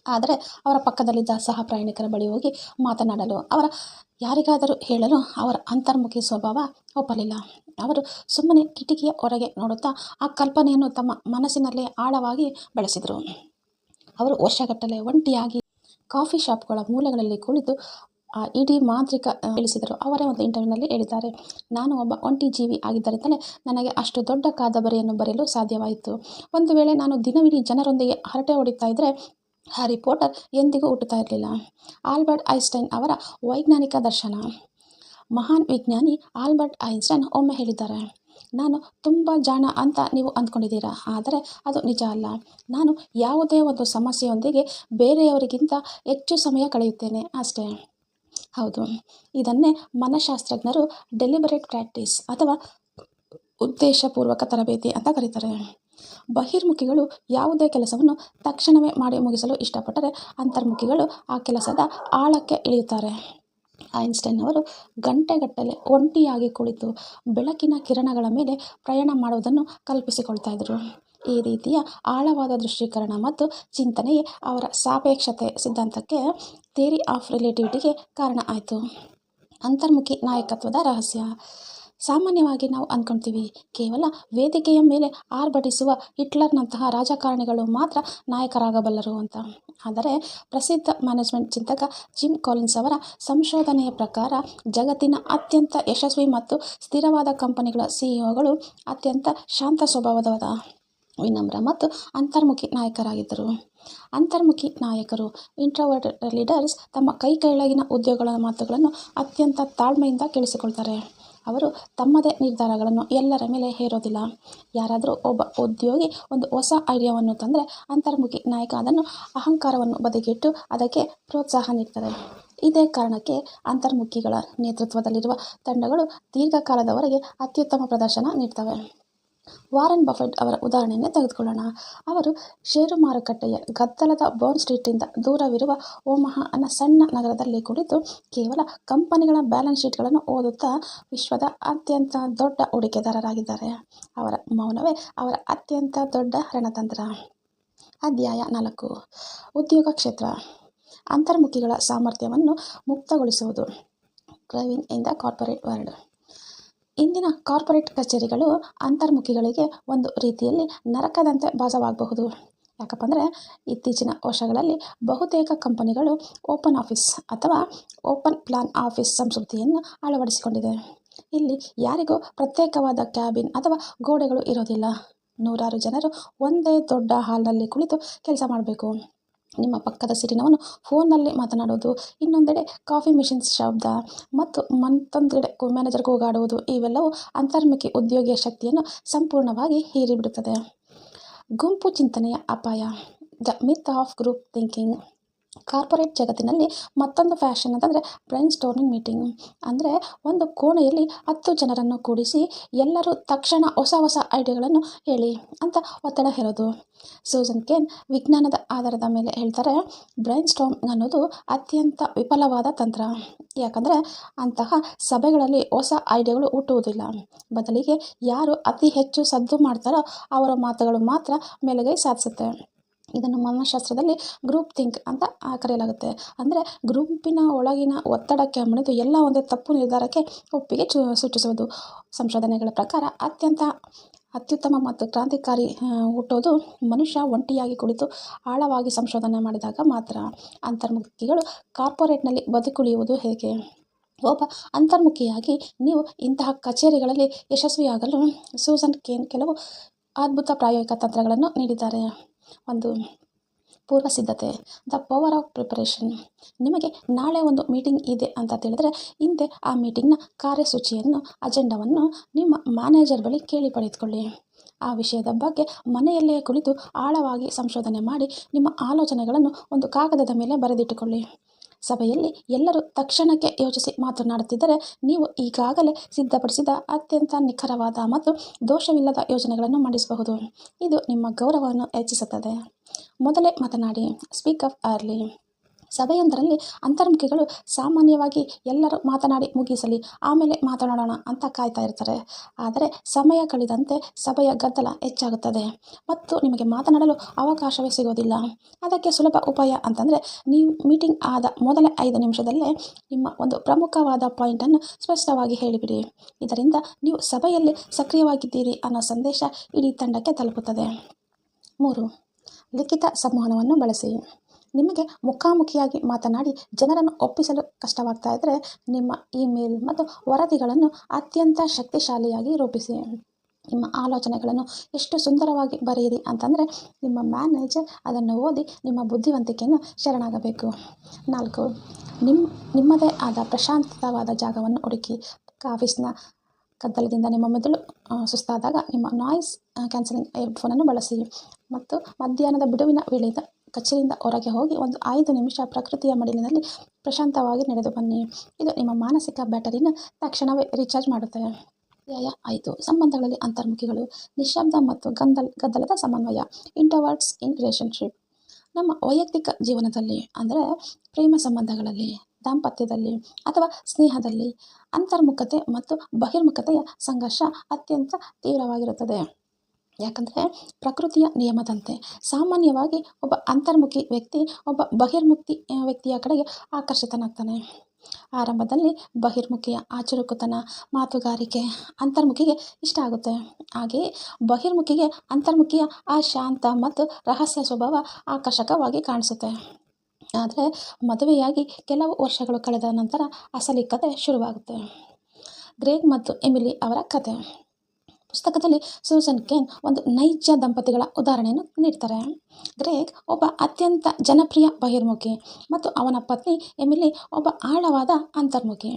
ಆದರೆ ಅವರ ಪಕ್ಕದಲ್ಲಿದ್ದ ಸಹ ಪ್ರಯಾಣಿಕರ ಬಳಿ ಹೋಗಿ ಮಾತನಾಡಲು, ಯಾರಿಗಾದರೂ ಹೇಳಲು ಅವರ ಅಂತರ್ಮುಖಿ ಸ್ವಭಾವ ಒಪ್ಪಲಿಲ್ಲ. ಅವರು ಸುಮ್ಮನೆ ಕಿಟಕಿಯ ಹೊರಗೆ ನೋಡುತ್ತಾ ಆ ಕಲ್ಪನೆಯನ್ನು ತಮ್ಮ ಮನಸ್ಸಿನಲ್ಲೇ ಆಳವಾಗಿ ಬೆಳೆಸಿದರು. ಅವರು ವರ್ಷಗಟ್ಟಲೆ ಒಂಟಿಯಾಗಿ ಕಾಫಿ ಶಾಪ್ಗಳ ಮೂಲೆಗಳಲ್ಲಿ ಕುಳಿತು ಆ ಇಡೀ ಮಾಂತ್ರಿಕ ತಿಳಿಸಿದರು. ಅವರೇ ಒಂದು ಇಂಟರ್ವ್ಯೂನಲ್ಲಿ ಹೇಳಿದ್ದಾರೆ, ನಾನು ಒಬ್ಬ ಒಂಟಿ ಜೀವಿ ಆಗಿದ್ದರಿಂದಲೇ ನನಗೆ ಅಷ್ಟು ದೊಡ್ಡ ಕಾದಂಬರಿಯನ್ನು ಬರೆಯಲು ಸಾಧ್ಯವಾಯಿತು. ಒಂದು ವೇಳೆ ನಾನು ದಿನವಿಡೀ ಜನರೊಂದಿಗೆ ಹರಟೆ ಹೊಡಿತಾ ಇದ್ದರೆ ಹ್ಯಾರಿ ಪಾಟರ್ ಎಂದಿಗೂ ಹುಟ್ಟುತ್ತಾ ಇರಲಿಲ್ಲ. ಆಲ್ಬರ್ಟ್ ಐನ್ಸ್ಟೈನ್ ಅವರ ವೈಜ್ಞಾನಿಕ ದರ್ಶನ. ಮಹಾನ್ ವಿಜ್ಞಾನಿ ಆಲ್ಬರ್ಟ್ ಐನ್ಸ್ಟೈನ್ ಒಮ್ಮೆ ಹೇಳಿದ್ದಾರೆ, ನಾನು ತುಂಬ ಜಾಣ ಅಂತ ನೀವು ಅಂದ್ಕೊಂಡಿದ್ದೀರಾ, ಆದರೆ ಅದು ನಿಜ ಅಲ್ಲ. ನಾನು ಯಾವುದೇ ಒಂದು ಸಮಸ್ಯೆಯೊಂದಿಗೆ ಬೇರೆಯವರಿಗಿಂತ ಹೆಚ್ಚು ಸಮಯ ಕಳೆಯುತ್ತೇನೆ ಅಷ್ಟೇ. ಹೌದು, ಇದನ್ನೇ ಮನಃಶಾಸ್ತ್ರಜ್ಞರು ಡೆಲಿಬರೇಟ್ ಪ್ರಾಕ್ಟೀಸ್ ಅಥವಾ ಉದ್ದೇಶಪೂರ್ವಕ ತರಬೇತಿ ಅಂತ ಕರೀತಾರೆ. ಬಹಿರ್ಮುಖಿಗಳು ಯಾವುದೇ ಕೆಲಸವನ್ನು ತಕ್ಷಣವೇ ಮಾಡಿ ಮುಗಿಸಲು ಇಷ್ಟಪಟ್ಟರೆ, ಅಂತರ್ಮುಖಿಗಳು ಆ ಕೆಲಸದ ಆಳಕ್ಕೆ ಇಳಿಯುತ್ತಾರೆ. ಐನ್ಸ್ಟೈನ್ ಅವರು ಗಂಟೆಗಟ್ಟಲೆ ಒಂಟಿಯಾಗಿ ಕುಳಿತು ಬೆಳಕಿನ ಕಿರಣಗಳ ಮೇಲೆ ಪ್ರಯಾಣ ಮಾಡುವುದನ್ನು ಕಲ್ಪಿಸಿಕೊಳ್ತಾ ಇದ್ದರು. ಈ ರೀತಿಯ ಆಳವಾದ ದೃಶ್ಯೀಕರಣ ಮತ್ತು ಚಿಂತನೆಯೇ ಅವರ ಸಾಪೇಕ್ಷತೆ ಸಿದ್ಧಾಂತಕ್ಕೆ, ಥಿಯರಿ ಆಫ್ ರಿಲೇಟಿವಿಟಿಗೆ ಕಾರಣ ಆಯಿತು. ಅಂತರ್ಮುಖಿ ನಾಯಕತ್ವದ ರಹಸ್ಯ. ಸಾಮಾನ್ಯವಾಗಿ ನಾವು ಅಂದ್ಕೊಳ್ತೀವಿ ಕೇವಲ ವೇದಿಕೆಯ ಮೇಲೆ ಆರ್ಭಟಿಸುವ ಹಿಟ್ಲರ್ನಂತಹ ರಾಜಕಾರಣಿಗಳು ಮಾತ್ರ ನಾಯಕರಾಗಬಲ್ಲರು ಅಂತ. ಆದರೆ ಪ್ರಸಿದ್ಧ ಮ್ಯಾನೇಜ್ಮೆಂಟ್ ಚಿಂತಕ ಜಿಮ್ ಕಾಲಿನ್ಸ್ ಅವರ ಸಂಶೋಧನೆಯ ಪ್ರಕಾರ ಜಗತ್ತಿನ ಅತ್ಯಂತ ಯಶಸ್ವಿ ಮತ್ತು ಸ್ಥಿರವಾದ ಕಂಪನಿಗಳ ಸಿಇಒಗಳು ಅತ್ಯಂತ ಶಾಂತ ಸ್ವಭಾವದ, ವಿನಮ್ರ ಮತ್ತು ಅಂತರ್ಮುಖಿ ನಾಯಕರಾಗಿದ್ದರು. ಅಂತರ್ಮುಖಿ ನಾಯಕರು, ಇಂಟ್ರೋವರ್ಟ್ ಲೀಡರ್ಸ್, ತಮ್ಮ ಕೆಳಗಿನ ಉದ್ಯೋಗಗಳ ಮಾತುಗಳನ್ನು ಅತ್ಯಂತ ತಾಳ್ಮೆಯಿಂದ ಕೇಳಿಸಿಕೊಳ್ತಾರೆ. ಅವರು ತಮ್ಮದೇ ನಿರ್ಧಾರಗಳನ್ನು ಎಲ್ಲರ ಮೇಲೆ ಹೇರೋದಿಲ್ಲ. ಯಾರಾದರೂ ಒಬ್ಬ ಉದ್ಯೋಗಿ ಒಂದು ಹೊಸ ಐಡಿಯಾವನ್ನು ತಂದರೆ ಅಂತರ್ಮುಖಿ ನಾಯಕ ಅದನ್ನು ಅಹಂಕಾರವನ್ನು ಬದಿಗಿಟ್ಟು ಅದಕ್ಕೆ ಪ್ರೋತ್ಸಾಹ ನೀಡ್ತಾರೆ. ಇದೇ ಕಾರಣಕ್ಕೆ ಅಂತರ್ಮುಖಿಗಳ ನೇತೃತ್ವದಲ್ಲಿರುವ ತಂಡಗಳು ದೀರ್ಘಕಾಲದವರೆಗೆ ಅತ್ಯುತ್ತಮ ಪ್ರದರ್ಶನ ನೀಡ್ತವೆ. ವಾರನ್ ಬಫೆಟ್ ಅವರ ಉದಾಹರಣೆಯನ್ನೇ ತೆಗೆದುಕೊಳ್ಳೋಣ. ಅವರು ಷೇರು ಮಾರುಕಟ್ಟೆಯ ಗದ್ದಲದ ಬೌರ್ನ್ ಸ್ಟ್ರೀಟ್ನಿಂದ ದೂರವಿರುವ ಓಮಹಾ ಅನ್ನೋ ಸಣ್ಣ ನಗರದಲ್ಲಿ ಕುಳಿತು ಕೇವಲ ಕಂಪನಿಗಳ ಬ್ಯಾಲೆನ್ಸ್ ಶೀಟ್ಗಳನ್ನು ಓದುತ್ತಾ ವಿಶ್ವದ ಅತ್ಯಂತ ದೊಡ್ಡ ಹೂಡಿಕೆದಾರರಾಗಿದ್ದಾರೆ. ಅವರ ಮೌನವೇ ಅವರ ಅತ್ಯಂತ ದೊಡ್ಡ ರಣತಂತ್ರ. ಅಧ್ಯಾಯ 4: ಉದ್ಯೋಗ ಕ್ಷೇತ್ರ. ಅಂತರ್ಮುಖಿಗಳ ಸಾಮರ್ಥ್ಯವನ್ನು ಮುಕ್ತಗೊಳಿಸುವುದು. Thriving in the corporate world. ಇಂದಿನ ಕಾರ್ಪೊರೇಟ್ ಕಚೇರಿಗಳು ಅಂತರ್ಮುಖಿಗಳಿಗೆ ಒಂದು ರೀತಿಯಲ್ಲಿ ನರಕದಂತೆ ಭಾಸವಾಗಬಹುದು. ಯಾಕಪ್ಪ ಅಂದರೆ ಇತ್ತೀಚಿನ ವರ್ಷಗಳಲ್ಲಿ ಬಹುತೇಕ ಕಂಪನಿಗಳು ಓಪನ್ ಆಫೀಸ್ ಅಥವಾ ಓಪನ್ ಪ್ಲಾನ್ ಆಫೀಸ್ ಸಂಸ್ಕೃತಿಯನ್ನು ಅಳವಡಿಸಿಕೊಂಡಿದೆ. ಇಲ್ಲಿ ಯಾರಿಗೂ ಪ್ರತ್ಯೇಕವಾದ ಕ್ಯಾಬಿನ್ ಅಥವಾ ಗೋಡೆಗಳು ಇರೋದಿಲ್ಲ. ನೂರಾರು ಜನರು ಒಂದೇ ದೊಡ್ಡ ಹಾಲ್ನಲ್ಲಿ ಕುಳಿತು ಕೆಲಸ ಮಾಡಬೇಕು. ನಿಮ್ಮ ಪಕ್ಕದ ಸೀಟಿನವನು ಫೋನ್ನಲ್ಲಿ ಮಾತನಾಡುವುದು, ಇನ್ನೊಂದೆಡೆ ಕಾಫಿ ಮಿಷಿನ್ ಶಬ್ದ ಮತ್ತು ಮತ್ತೊಂದೆಡೆ ಮ್ಯಾನೇಜರ್ ಕೂಗಾಡುವುದು ಇವೆಲ್ಲವೂ ಅಂತರ್ಮುಖಿ ಉದ್ಯೋಗಿಯ ಶಕ್ತಿಯನ್ನು ಸಂಪೂರ್ಣವಾಗಿ ಹೀರಿಬಿಡುತ್ತದೆ. ಗುಂಪು ಚಿಂತನೆಯ ಅಪಾಯ. The myth of group thinking. Corporate ಜಗತ್ತಿನಲ್ಲಿ ಮತ್ತೊಂದು ಫ್ಯಾಷನ್ ಅಂತಂದರೆ ಬ್ರೈನ್ ಸ್ಟಾರ್ಮಿಂಗ್ ಮೀಟಿಂಗ್. ಅಂದರೆ ಒಂದು ಕೋಣೆಯಲ್ಲಿ 10 ಜನರನ್ನು ಕೂಡಿಸಿ ಎಲ್ಲರೂ ತಕ್ಷಣ ಹೊಸ ಹೊಸ ಐಡಿಯಾಗಳನ್ನು ಹೇಳಿ ಅಂತ ಒತ್ತಡ ಹೇರೋದು. ಸೂಸನ್ ಕೇನ್ ವಿಜ್ಞಾನದ ಆಧಾರದ ಮೇಲೆ ಹೇಳ್ತಾರೆ, ಬ್ರೈನ್ ಸ್ಟಾರ್ಮಿಂಗ್ ಅನ್ನೋದು ಅತ್ಯಂತ ವಿಫಲವಾದ ತಂತ್ರ. ಯಾಕಂದರೆ ಅಂತಹ ಸಭೆಗಳಲ್ಲಿ ಹೊಸ ಐಡಿಯಾಗಳು ಹುಟ್ಟುವುದಿಲ್ಲ. ಬದಲಿಗೆ ಯಾರು ಅತಿ ಹೆಚ್ಚು ಸದ್ದು ಮಾಡ್ತಾರೋ ಅವರ ಮಾತುಗಳು ಮಾತ್ರ ಮೇಲುಗೈ ಸಾಧಿಸುತ್ತೆ. ಇದನ್ನು ಮನಃಶಾಸ್ತ್ರದಲ್ಲಿ ಗ್ರೂಪ್ ಥಿಂಕ್ ಅಂತ ಕರೆಯಲಾಗುತ್ತೆ. ಅಂದರೆ ಗುಂಪಿನ ಒಳಗಿನ ಒತ್ತಡಕ್ಕೆ ಮಣಿದು ಎಲ್ಲ ಒಂದೇ ತಪ್ಪು ನಿರ್ಧಾರಕ್ಕೆ ಒಪ್ಪಿಗೆ ಸೂಚಿಸುವುದು. ಸಂಶೋಧನೆಗಳ ಪ್ರಕಾರ ಅತ್ಯುತ್ತಮ ಮತ್ತು ಕ್ರಾಂತಿಕಾರಿ ಹುಟ್ಟೋದು ಮನುಷ್ಯ ಒಂಟಿಯಾಗಿ ಕುಳಿತು ಆಳವಾಗಿ ಸಂಶೋಧನೆ ಮಾಡಿದಾಗ ಮಾತ್ರ. ಅಂತರ್ಮುಖಿಗಳು ಕಾರ್ಪೊರೇಟ್ನಲ್ಲಿ ಬದುಕುಳಿಯುವುದು ಹೇಗೆ? ಒಬ್ಬ ಅಂತರ್ಮುಖಿಯಾಗಿ ನೀವು ಇಂತಹ ಕಚೇರಿಗಳಲ್ಲಿ ಯಶಸ್ವಿಯಾಗಲು ಸೂಸನ್ ಕೇನ್ ಕೆಲವು ಅದ್ಭುತ ಪ್ರಾಯೋಗಿಕ ತಂತ್ರಗಳನ್ನು ನೀಡಿದ್ದಾರೆ. 1. ಪೂರ್ವ ಸಿದ್ಧತೆ. The power of preparation. ನಿಮಗೆ ನಾಳೆ ಒಂದು ಮೀಟಿಂಗ್ ಇದೆ ಅಂತ ತಿಳಿದರೆ ಹಿಂದೆ ಆ ಮೀಟಿಂಗ್ನ ಕಾರ್ಯಸೂಚಿಯನ್ನು, ಅಜೆಂಡಾವನ್ನು ನಿಮ್ಮ ಮ್ಯಾನೇಜರ್ ಬಳಿ ಕೇಳಿ ಪಡೆದುಕೊಳ್ಳಿ. ಆ ವಿಷಯದ ಬಗ್ಗೆ ಮನೆಯಲ್ಲೇ ಕುಳಿತು ಆಳವಾಗಿ ಸಂಶೋಧನೆ ಮಾಡಿ ನಿಮ್ಮ ಆಲೋಚನೆಗಳನ್ನು ಒಂದು ಕಾಗದದ ಮೇಲೆ ಬರೆದಿಟ್ಟುಕೊಳ್ಳಿ. ಸಭೆಯಲ್ಲಿ ಎಲ್ಲರೂ ತಕ್ಷಣಕ್ಕೆ ಯೋಚಿಸಿ ಮಾತನಾಡುತ್ತಿದ್ದರೆ ನೀವು ಈಗಾಗಲೇ ಸಿದ್ಧಪಡಿಸಿದ ಅತ್ಯಂತ ನಿಖರವಾದ ಮತ್ತು ದೋಷವಿಲ್ಲದ ಯೋಜನೆಗಳನ್ನು ಮಂಡಿಸಬಹುದು. ಇದು ನಿಮ್ಮ ಗೌರವವನ್ನು ಹೆಚ್ಚಿಸುತ್ತದೆ. ಮೊದಲೇ ಮಾತನಾಡಿ. Speak up early. ಸಭೆಯೊಂದರಲ್ಲಿ ಅಂತರ್ಮುಖಿಗಳು ಸಾಮಾನ್ಯವಾಗಿ ಎಲ್ಲರೂ ಮಾತನಾಡಿ ಮುಗಿಸಲಿ ಆಮೇಲೆ ಮಾತನಾಡೋಣ ಅಂತ ಕಾಯ್ತಾ ಇರ್ತಾರೆ. ಆದರೆ ಸಮಯ ಕಳೆದಂತೆ ಸಭೆಯ ಗದ್ದಲ ಹೆಚ್ಚಾಗುತ್ತದೆ ಮತ್ತು ನಿಮಗೆ ಮಾತನಾಡಲು ಅವಕಾಶವೇ ಸಿಗೋದಿಲ್ಲ. ಅದಕ್ಕೆ ಸುಲಭ ಉಪಾಯ ಅಂತಂದರೆ ನೀವು ಮೀಟಿಂಗ್ ಆದ ಮೊದಲ 5 ನಿಮಿಷದಲ್ಲೇ ನಿಮ್ಮ ಒಂದು ಪ್ರಮುಖವಾದ ಪಾಯಿಂಟನ್ನು ಸ್ಪಷ್ಟವಾಗಿ ಹೇಳಿಬಿಡಿ. ಇದರಿಂದ ನೀವು ಸಭೆಯಲ್ಲಿ ಸಕ್ರಿಯವಾಗಿದ್ದೀರಿ ಅನ್ನೋ ಸಂದೇಶ ಇಡೀ ತಂಡಕ್ಕೆ ತಲುಪುತ್ತದೆ. 3. ಲಿಖಿತ ಸಂವಹನವನ್ನು ಬಳಸಿ. ನಿಮಗೆ ಮುಖಾಮುಖಿಯಾಗಿ ಮಾತನಾಡಿ ಜನರನ್ನು ಒಪ್ಪಿಸಲು ಕಷ್ಟವಾಗ್ತಾ ಇದ್ದರೆ ನಿಮ್ಮ ಇಮೇಲ್ ಮತ್ತು ವರದಿಗಳನ್ನು ಅತ್ಯಂತ ಶಕ್ತಿಶಾಲಿಯಾಗಿ ರೂಪಿಸಿ. ನಿಮ್ಮ ಆಲೋಚನೆಗಳನ್ನು ಎಷ್ಟು ಸುಂದರವಾಗಿ ಬರೆಯಿರಿ ಅಂತಂದರೆ ನಿಮ್ಮ ಮ್ಯಾನೇಜರ್ ಅದನ್ನು ಓದಿ ನಿಮ್ಮ ಬುದ್ಧಿವಂತಿಕೆಯನ್ನು ಶರಣಾಗಬೇಕು. 4. ನಿಮ್ಮದೇ ಆದ ಪ್ರಶಾಂತವಾದ ಜಾಗವನ್ನು ಹುಡುಕಿ. ಆಫೀಸ್ನ ಗದ್ದಲದಿಂದ ನಿಮ್ಮ ಮೆದುಳು ಸುಸ್ತಾದಾಗ ನಿಮ್ಮ ನಾಯ್ಸ್ ಕ್ಯಾನ್ಸಲಿಂಗ್ ಹೆಡ್ಫೋನನ್ನು ಬಳಸಿ ಮತ್ತು ಮಧ್ಯಾಹ್ನದ ಬಿಡುವಿನ ವೇಳೆಯಿಂದ ಕಚೇರಿಯಿಂದ ಹೊರಗೆ ಹೋಗಿ ಒಂದು 5 ನಿಮಿಷ ಪ್ರಕೃತಿಯ ಮಡಿಲಿನಲ್ಲಿ ಪ್ರಶಾಂತವಾಗಿ ನಡೆದು ಬನ್ನಿ. ಇದು ನಿಮ್ಮ ಮಾನಸಿಕ ಬ್ಯಾಟರಿನ ತಕ್ಷಣವೇ ರೀಚಾರ್ಜ್ ಮಾಡುತ್ತೆ. ಅಧ್ಯಾಯ 5. ಸಂಬಂಧಗಳಲ್ಲಿ ಅಂತರ್ಮುಖಿಗಳು. ನಿಶ್ಶಬ್ದ ಮತ್ತು ಗದ್ದಲದ ಸಮನ್ವಯ. ಇಂಟ್ರೋವರ್ಟ್ಸ್ ಇನ್ ರಿಲೇಶನ್ಶಿಪ್. ನಮ್ಮ ವೈಯಕ್ತಿಕ ಜೀವನದಲ್ಲಿ ಅಂದರೆ ಪ್ರೇಮ ಸಂಬಂಧಗಳಲ್ಲಿ, ದಾಂಪತ್ಯದಲ್ಲಿ ಅಥವಾ ಸ್ನೇಹದಲ್ಲಿ ಅಂತರ್ಮುಖತೆ ಮತ್ತು ಬಹಿರ್ಮುಖತೆಯ ಸಂಘರ್ಷ ಅತ್ಯಂತ ತೀವ್ರವಾಗಿರುತ್ತದೆ. ಯಾಕಂದರೆ ಪ್ರಕೃತಿಯ ನಿಯಮದಂತೆ ಸಾಮಾನ್ಯವಾಗಿ ಒಬ್ಬ ಅಂತರ್ಮುಖಿ ವ್ಯಕ್ತಿ ಒಬ್ಬ ಬಹಿರ್ಮುಖಿ ವ್ಯಕ್ತಿಯ ಕಡೆಗೆ ಆಕರ್ಷಿತನಾಗ್ತಾನೆ. ಆರಂಭದಲ್ಲಿ ಬಹಿರ್ಮುಖಿಯ ಆ ಚುರುಕುತನ, ಮಾತುಗಾರಿಕೆ ಅಂತರ್ಮುಖಿಗೆ ಇಷ್ಟ ಆಗುತ್ತೆ. ಹಾಗೆಯೇ ಬಹಿರ್ಮುಖಿಗೆ ಅಂತರ್ಮುಖಿಯ ಆ ಶಾಂತ ಮತ್ತು ರಹಸ್ಯ ಸ್ವಭಾವ ಆಕರ್ಷಕವಾಗಿ ಕಾಣಿಸುತ್ತೆ. ಆದರೆ ಮದುವೆಯಾಗಿ ಕೆಲವು ವರ್ಷಗಳು ಕಳೆದ ನಂತರ ಅಸಲಿ ಕತೆ ಶುರುವಾಗುತ್ತೆ. ಗ್ರೇಗ್ ಮತ್ತು ಎಮಿಲಿ ಅವರ ಕತೆ. ಪುಸ್ತಕದಲ್ಲಿ ಸೂಸನ್ ಕೇನ್ ಒಂದು ನೈಜ ದಂಪತಿಗಳ ಉದಾಹರಣೆಯನ್ನು ನೀಡ್ತಾರೆ. ಗ್ರೇಗ್ ಒಬ್ಬ ಅತ್ಯಂತ ಜನಪ್ರಿಯ ಬಹಿರ್ಮುಖಿ ಮತ್ತು ಅವನ ಪತ್ನಿ ಎಮಿಲಿ ಒಬ್ಬ ಆಳವಾದ ಅಂತರ್ಮುಖಿ.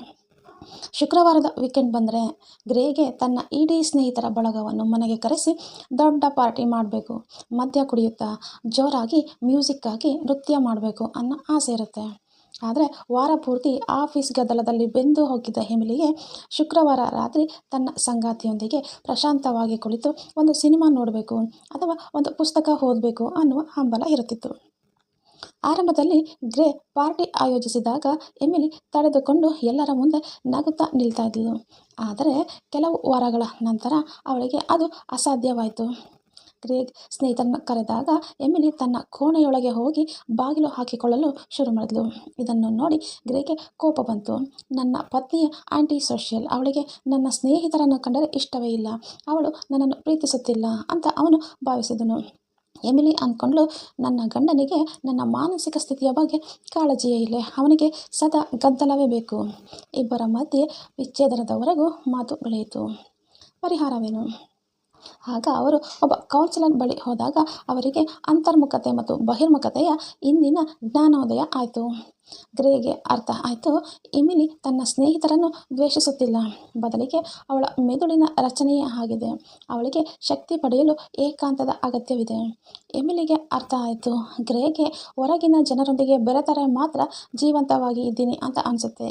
ಶುಕ್ರವಾರದ ವೀಕೆಂಡ್ ಬಂದರೆ ಗ್ರೇಗೆ ತನ್ನ ಇಡೀ ಸ್ನೇಹಿತರ ಬಳಗವನ್ನು ಮನೆಗೆ ಕರೆಸಿ ದೊಡ್ಡ ಪಾರ್ಟಿ ಮಾಡಬೇಕು, ಮದ್ಯ ಕುಡಿಯುತ್ತಾ ಜೋರಾಗಿ ಮ್ಯೂಸಿಕ್ ಆಗಿ ನೃತ್ಯ ಮಾಡಬೇಕು ಅನ್ನೋ ಆಸೆ ಇರುತ್ತೆ. ಆದರೆ ವಾರ ಪೂರ್ತಿ ಆಫೀಸ್ ಗದ್ದಲದಲ್ಲಿ ಬೆಂದು ಹೋಗಿದ್ದ ಎಮಿಲಿಗೆ ಶುಕ್ರವಾರ ರಾತ್ರಿ ತನ್ನ ಸಂಗಾತಿಯೊಂದಿಗೆ ಪ್ರಶಾಂತವಾಗಿ ಕುಳಿತು ಒಂದು ಸಿನಿಮಾ ನೋಡಬೇಕು ಅಥವಾ ಒಂದು ಪುಸ್ತಕ ಓದಬೇಕು ಅನ್ನುವ ಹಂಬಲ ಇರುತ್ತಿತ್ತು. ಆರಂಭದಲ್ಲಿ ಗ್ರೇ ಪಾರ್ಟಿ ಆಯೋಜಿಸಿದಾಗ ಎಮಿಲಿ ತಡೆದುಕೊಂಡು ಎಲ್ಲರ ಮುಂದೆ ನಗುತ್ತಾ ನಿಲ್ತಾ ಇದ್ಲು. ಆದರೆ ಕೆಲವು ವಾರಗಳ ನಂತರ ಅವಳಿಗೆ ಅದು ಅಸಾಧ್ಯವಾಯಿತು. ಗ್ರೇಗ್ ಸ್ನೇಹಿತರನ್ನು ಕರೆದಾಗ ಎಮಿಲಿ ತನ್ನ ಕೋಣೆಯೊಳಗೆ ಹೋಗಿ ಬಾಗಿಲು ಹಾಕಿಕೊಳ್ಳಲು ಶುರು ಮಾಡಿದ್ಲು. ಇದನ್ನು ನೋಡಿ ಗ್ರೇಗೆ ಕೋಪ ಬಂತು. ನನ್ನ ಪತ್ನಿಯ ಆಂಟಿ ಸೋಷಿಯಲ್, ಅವಳಿಗೆ ನನ್ನ ಸ್ನೇಹಿತರನ್ನು ಕಂಡರೆ ಇಷ್ಟವೇ ಇಲ್ಲ, ಅವಳು ನನ್ನನ್ನು ಪ್ರೀತಿಸುತ್ತಿಲ್ಲ ಅಂತ ಅವನು ಭಾವಿಸಿದನು. ಎಮಿಲಿ ಅಂದ್ಕೊಂಡ್ಳು, ನನ್ನ ಗಂಡನಿಗೆ ನನ್ನ ಮಾನಸಿಕ ಸ್ಥಿತಿಯ ಬಗ್ಗೆ ಕಾಳಜಿಯೇ ಇಲ್ಲ, ಅವನಿಗೆ ಸದಾ ಗದ್ದಲವೇ ಬೇಕು. ಇಬ್ಬರ ಮಧ್ಯೆ ವಿಚ್ಛೇದನದವರೆಗೂ ಮಾತು ಬೆಳೆಯಿತು. ಪರಿಹಾರವೇನು? ಆಗ ಅವರು ಒಬ್ಬ ಕೌನ್ಸಿಲರ್ ಬಳಿ ಹೋದಾಗ ಅವರಿಗೆ ಅಂತರ್ಮುಖತೆ ಮತ್ತು ಬಹಿರ್ಮುಖತೆಯ ಇಂದಿನ ಜ್ಞಾನೋದಯ ಆಯಿತು. ಗ್ರೇಗೆ ಅರ್ಥ ಆಯಿತು, ಎಮಿಲಿ ತನ್ನ ಸ್ನೇಹಿತರನ್ನು ದ್ವೇಷಿಸುತ್ತಿಲ್ಲ, ಬದಲಿಗೆ ಅವಳ ಮೆದುಳಿನ ರಚನೆಯೇ ಆಗಿದೆ. ಅವಳಿಗೆ ಶಕ್ತಿ ಪಡೆಯಲು ಏಕಾಂತದ ಅಗತ್ಯವಿದೆ. ಎಮಿಲಿಗೆ ಅರ್ಥ ಆಯಿತು, ಗ್ರೇಗೆ ಹೊರಗಿನ ಜನರೊಂದಿಗೆ ಬೆರೆತರೆ ಮಾತ್ರ ಜೀವಂತವಾಗಿ ಇದ್ದೀನಿ ಅಂತ ಅನಿಸುತ್ತೆ.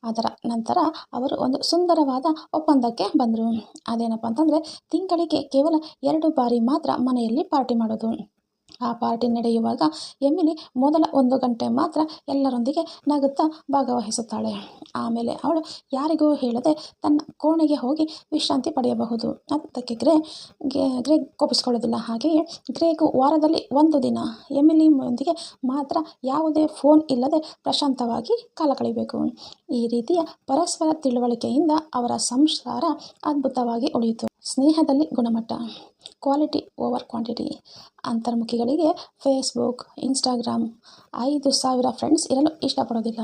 ಅದರ ನಂತರ ಅವರು ಒಂದು ಸುಂದರವಾದ ಒಪ್ಪಂದಕ್ಕೆ ಬಂದರು. ಅದೇನಪ್ಪ ಅಂತಂದರೆ, ತಿಂಗಳಿಗೆ ಕೇವಲ 2 ಬಾರಿ ಮಾತ್ರ ಮನೆಯಲ್ಲಿ ಪಾರ್ಟಿ ಮಾಡೋದು. ಆ ಪಾರ್ಟಿ ನಡೆಯುವಾಗ ಎಮಿಲಿ ಮೊದಲ 1 ಗಂಟೆ ಮಾತ್ರ ಎಲ್ಲರೊಂದಿಗೆ ನಗುತ್ತಾ ಭಾಗವಹಿಸುತ್ತಾಳೆ. ಆಮೇಲೆ ಅವಳು ಯಾರಿಗೂ ಹೇಳದೆ ತನ್ನ ಕೋಣೆಗೆ ಹೋಗಿ ವಿಶ್ರಾಂತಿ ಪಡೆಯಬಹುದು. ಅದಕ್ಕೆ ಗ್ರೇಗ್ ಕೋಪಿಸಿಕೊಳ್ಳೋದಿಲ್ಲ. ಹಾಗೆಯೇ ಗ್ರೇಗು ವಾರದಲ್ಲಿ 1 ದಿನ ಎಮಿಲಿಯೊಂದಿಗೆ ಮಾತ್ರ ಯಾವುದೇ ಫೋನ್ ಇಲ್ಲದೆ ಪ್ರಶಾಂತವಾಗಿ ಕಾಲ ಕಳೆಯಬೇಕು. ಈ ರೀತಿಯ ಪರಸ್ಪರ ತಿಳುವಳಿಕೆಯಿಂದ ಅವರ ಸಂಸಾರ ಅದ್ಭುತವಾಗಿ ಉಳಿಯಿತು. ಸ್ನೇಹದಲ್ಲಿ ಗುಣಮಟ್ಟ, ಕ್ವಾಲಿಟಿ ಓವರ್ ಕ್ವಾಂಟಿಟಿ. ಅಂತರ್ಮುಖಿಗಳಿಗೆ ಫೇಸ್ಬುಕ್, ಇನ್ಸ್ಟಾಗ್ರಾಮ್ 5,000 ಫ್ರೆಂಡ್ಸ್ ಇರಲು ಇಷ್ಟಪಡೋದಿಲ್ಲ.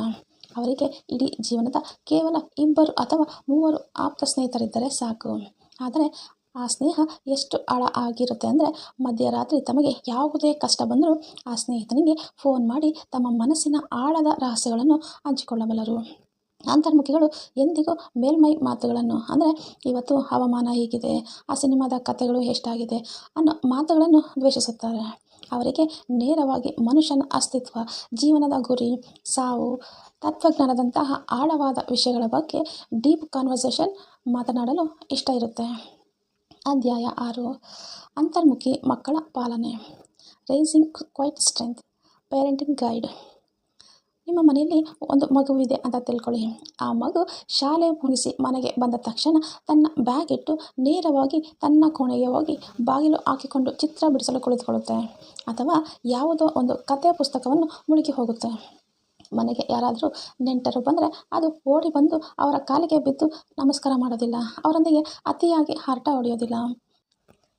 ಅವರಿಗೆ ಇಡೀ ಜೀವನದ ಕೇವಲ 2 ಅಥವಾ 3 ಆಪ್ತ ಸ್ನೇಹಿತರಿದ್ದರೆ ಸಾಕು. ಆದರೆ ಆ ಸ್ನೇಹ ಎಷ್ಟು ಆಳ ಆಗಿರುತ್ತೆ ಅಂದರೆ, ಮಧ್ಯರಾತ್ರಿ ತಮಗೆ ಯಾವುದೇ ಕಷ್ಟ ಬಂದರೂ ಆ ಸ್ನೇಹಿತನಿಗೆ ಫೋನ್ ಮಾಡಿ ತಮ್ಮ ಮನಸ್ಸಿನ ಆಳದ ರಹಸ್ಯಗಳನ್ನು ಹಂಚಿಕೊಳ್ಳಬಲ್ಲರು. ಅಂತರ್ಮುಖಿಗಳು ಎಂದಿಗೂ ಮೇಲ್ಮೈ ಮಾತುಗಳನ್ನು, ಅಂದರೆ ಇವತ್ತು ಹವಾಮಾನ ಹೀಗಿದೆ, ಆ ಸಿನಿಮಾದ ಕಥೆಗಳು ಎಷ್ಟಾಗಿದೆ ಅನ್ನೋ ಮಾತುಗಳನ್ನು ದ್ವೇಷಿಸುತ್ತಾರೆ. ಅವರಿಗೆ ನೇರವಾಗಿ ಮನುಷ್ಯನ ಅಸ್ತಿತ್ವ, ಜೀವನದ ಗುರಿ, ಸಾವು, ತತ್ವಜ್ಞಾನದಂತಹ ಆಳವಾದ ವಿಷಯಗಳ ಬಗ್ಗೆ ಡೀಪ್ ಕಾನ್ವರ್ಸೇಷನ್ ಮಾತನಾಡಲು ಇಷ್ಟ ಇರುತ್ತೆ. ಅಧ್ಯಾಯ 6. ಅಂತರ್ಮುಖಿ ಮಕ್ಕಳ ಪಾಲನೆ. Raising quiet strength parenting guide. ನಿಮ್ಮ ಮನೆಯಲ್ಲಿ ಒಂದು ಮಗುವಿದೆ ಅಂತ ತಿಳ್ಕೊಳ್ಳಿ. ಆ ಮಗು ಶಾಲೆ ಮುಗಿಸಿ ಮನೆಗೆ ಬಂದ ತಕ್ಷಣ ತನ್ನ ಬ್ಯಾಗ್ ಇಟ್ಟು ನೇರವಾಗಿ ತನ್ನ ಕೋಣೆಗೆ ಹೋಗಿ ಬಾಗಿಲು ಹಾಕಿಕೊಂಡು ಚಿತ್ರ ಬಿಡಿಸಲು ಕುಳಿತುಕೊಳ್ಳುತ್ತೆ, ಅಥವಾ ಯಾವುದೋ ಒಂದು ಕಥೆಯ ಪುಸ್ತಕವನ್ನು ಮುಳುಗಿ ಹೋಗುತ್ತೆ. ಮನೆಗೆ ಯಾರಾದರೂ ನೆಂಟರು ಬಂದರೆ ಅದು ಓಡಿ ಬಂದು ಅವರ ಕಾಲಿಗೆ ಬಿದ್ದು ನಮಸ್ಕಾರ ಮಾಡೋದಿಲ್ಲ, ಅವರೊಂದಿಗೆ ಅತಿಯಾಗಿ ಹರಟ ಹೊಡೆಯೋದಿಲ್ಲ,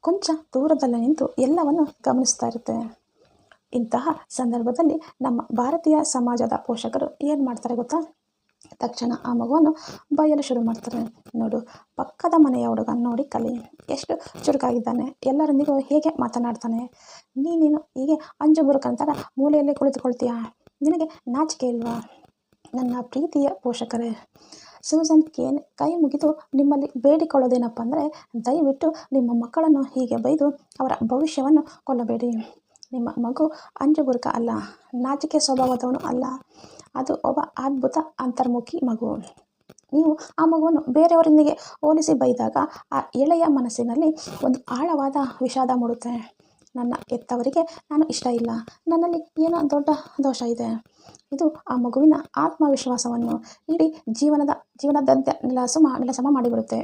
ಕೊಂಚ ದೂರದಲ್ಲೇ ನಿಂತು ಎಲ್ಲವನ್ನು ಗಮನಿಸ್ತಾ ಇರುತ್ತೆ. ಇಂತಹ ಸಂದರ್ಭದಲ್ಲಿ ನಮ್ಮ ಭಾರತೀಯ ಸಮಾಜದ ಪೋಷಕರು ಏನು ಮಾಡ್ತಾರೆ ಗೊತ್ತಾ? ತಕ್ಷಣ ಆ ಮಗುವನ್ನು ಬೈಯಲು ಶುರು ಮಾಡ್ತಾರೆ. ನೋಡು, ಪಕ್ಕದ ಮನೆಯ ಹುಡುಗ ನೋಡಿ ಕಲಿ, ಎಷ್ಟು ಚುರುಕಾಗಿದ್ದಾನೆ, ಎಲ್ಲರೊಂದಿಗೂ ಹೇಗೆ ಮಾತನಾಡ್ತಾನೆ, ನೀನೇನು ಹೀಗೆ ಅಂಜುಬುರುಕಂತರ ಮೂಲೆಯಲ್ಲಿ ಕುಳಿತುಕೊಳ್ತೀಯಾ, ನಿನಗೆ ನಾಚಿಕೆ ಇಲ್ವಾ? ನನ್ನ ಪ್ರೀತಿಯ ಪೋಷಕರೇ, ಸೂಸನ್ ಕೇನ್ ಕೈ ಮುಗಿದು ನಿಮ್ಮಲ್ಲಿ ಬೇಡಿಕೊಳ್ಳೋದೇನಪ್ಪ ಅಂದರೆ, ದಯವಿಟ್ಟು ನಿಮ್ಮ ಮಕ್ಕಳನ್ನು ಹೀಗೆ ಬೈದು ಅವರ ಭವಿಷ್ಯವನ್ನು ಕೊಲ್ಲಬೇಡಿ. ನಿಮ್ಮ ಮಗು ಅಂಜುಬುರುಕ ಅಲ್ಲ, ನಾಚಿಕೆ ಸ್ವಭಾವದವನು ಅಲ್ಲ, ಅದು ಒಬ್ಬ ಅದ್ಭುತ ಅಂತರ್ಮುಖಿ ಮಗು. ನೀವು ಆ ಮಗುವನ್ನು ಬೇರೆಯವರೊಂದಿಗೆ ಹೋಲಿಸಿ ಬೈದಾಗ ಆ ಎಳೆಯ ಮನಸ್ಸಿನಲ್ಲಿ ಒಂದು ಆಳವಾದ ವಿಷಾದ ಮೂಡುತ್ತೆ. ನನ್ನ ಹೆತ್ತವರಿಗೆ ನಾನು ಇಷ್ಟ ಇಲ್ಲ, ನನ್ನಲ್ಲಿ ಏನೋ ದೊಡ್ಡ ದೋಷ ಇದೆ. ಇದು ಆ ಮಗುವಿನ ಆತ್ಮವಿಶ್ವಾಸವನ್ನು ಇಡೀ ಜೀವನದಾದ್ಯಂತ ನೆಲಸಮ ಮಾಡಿಬಿಡುತ್ತೆ.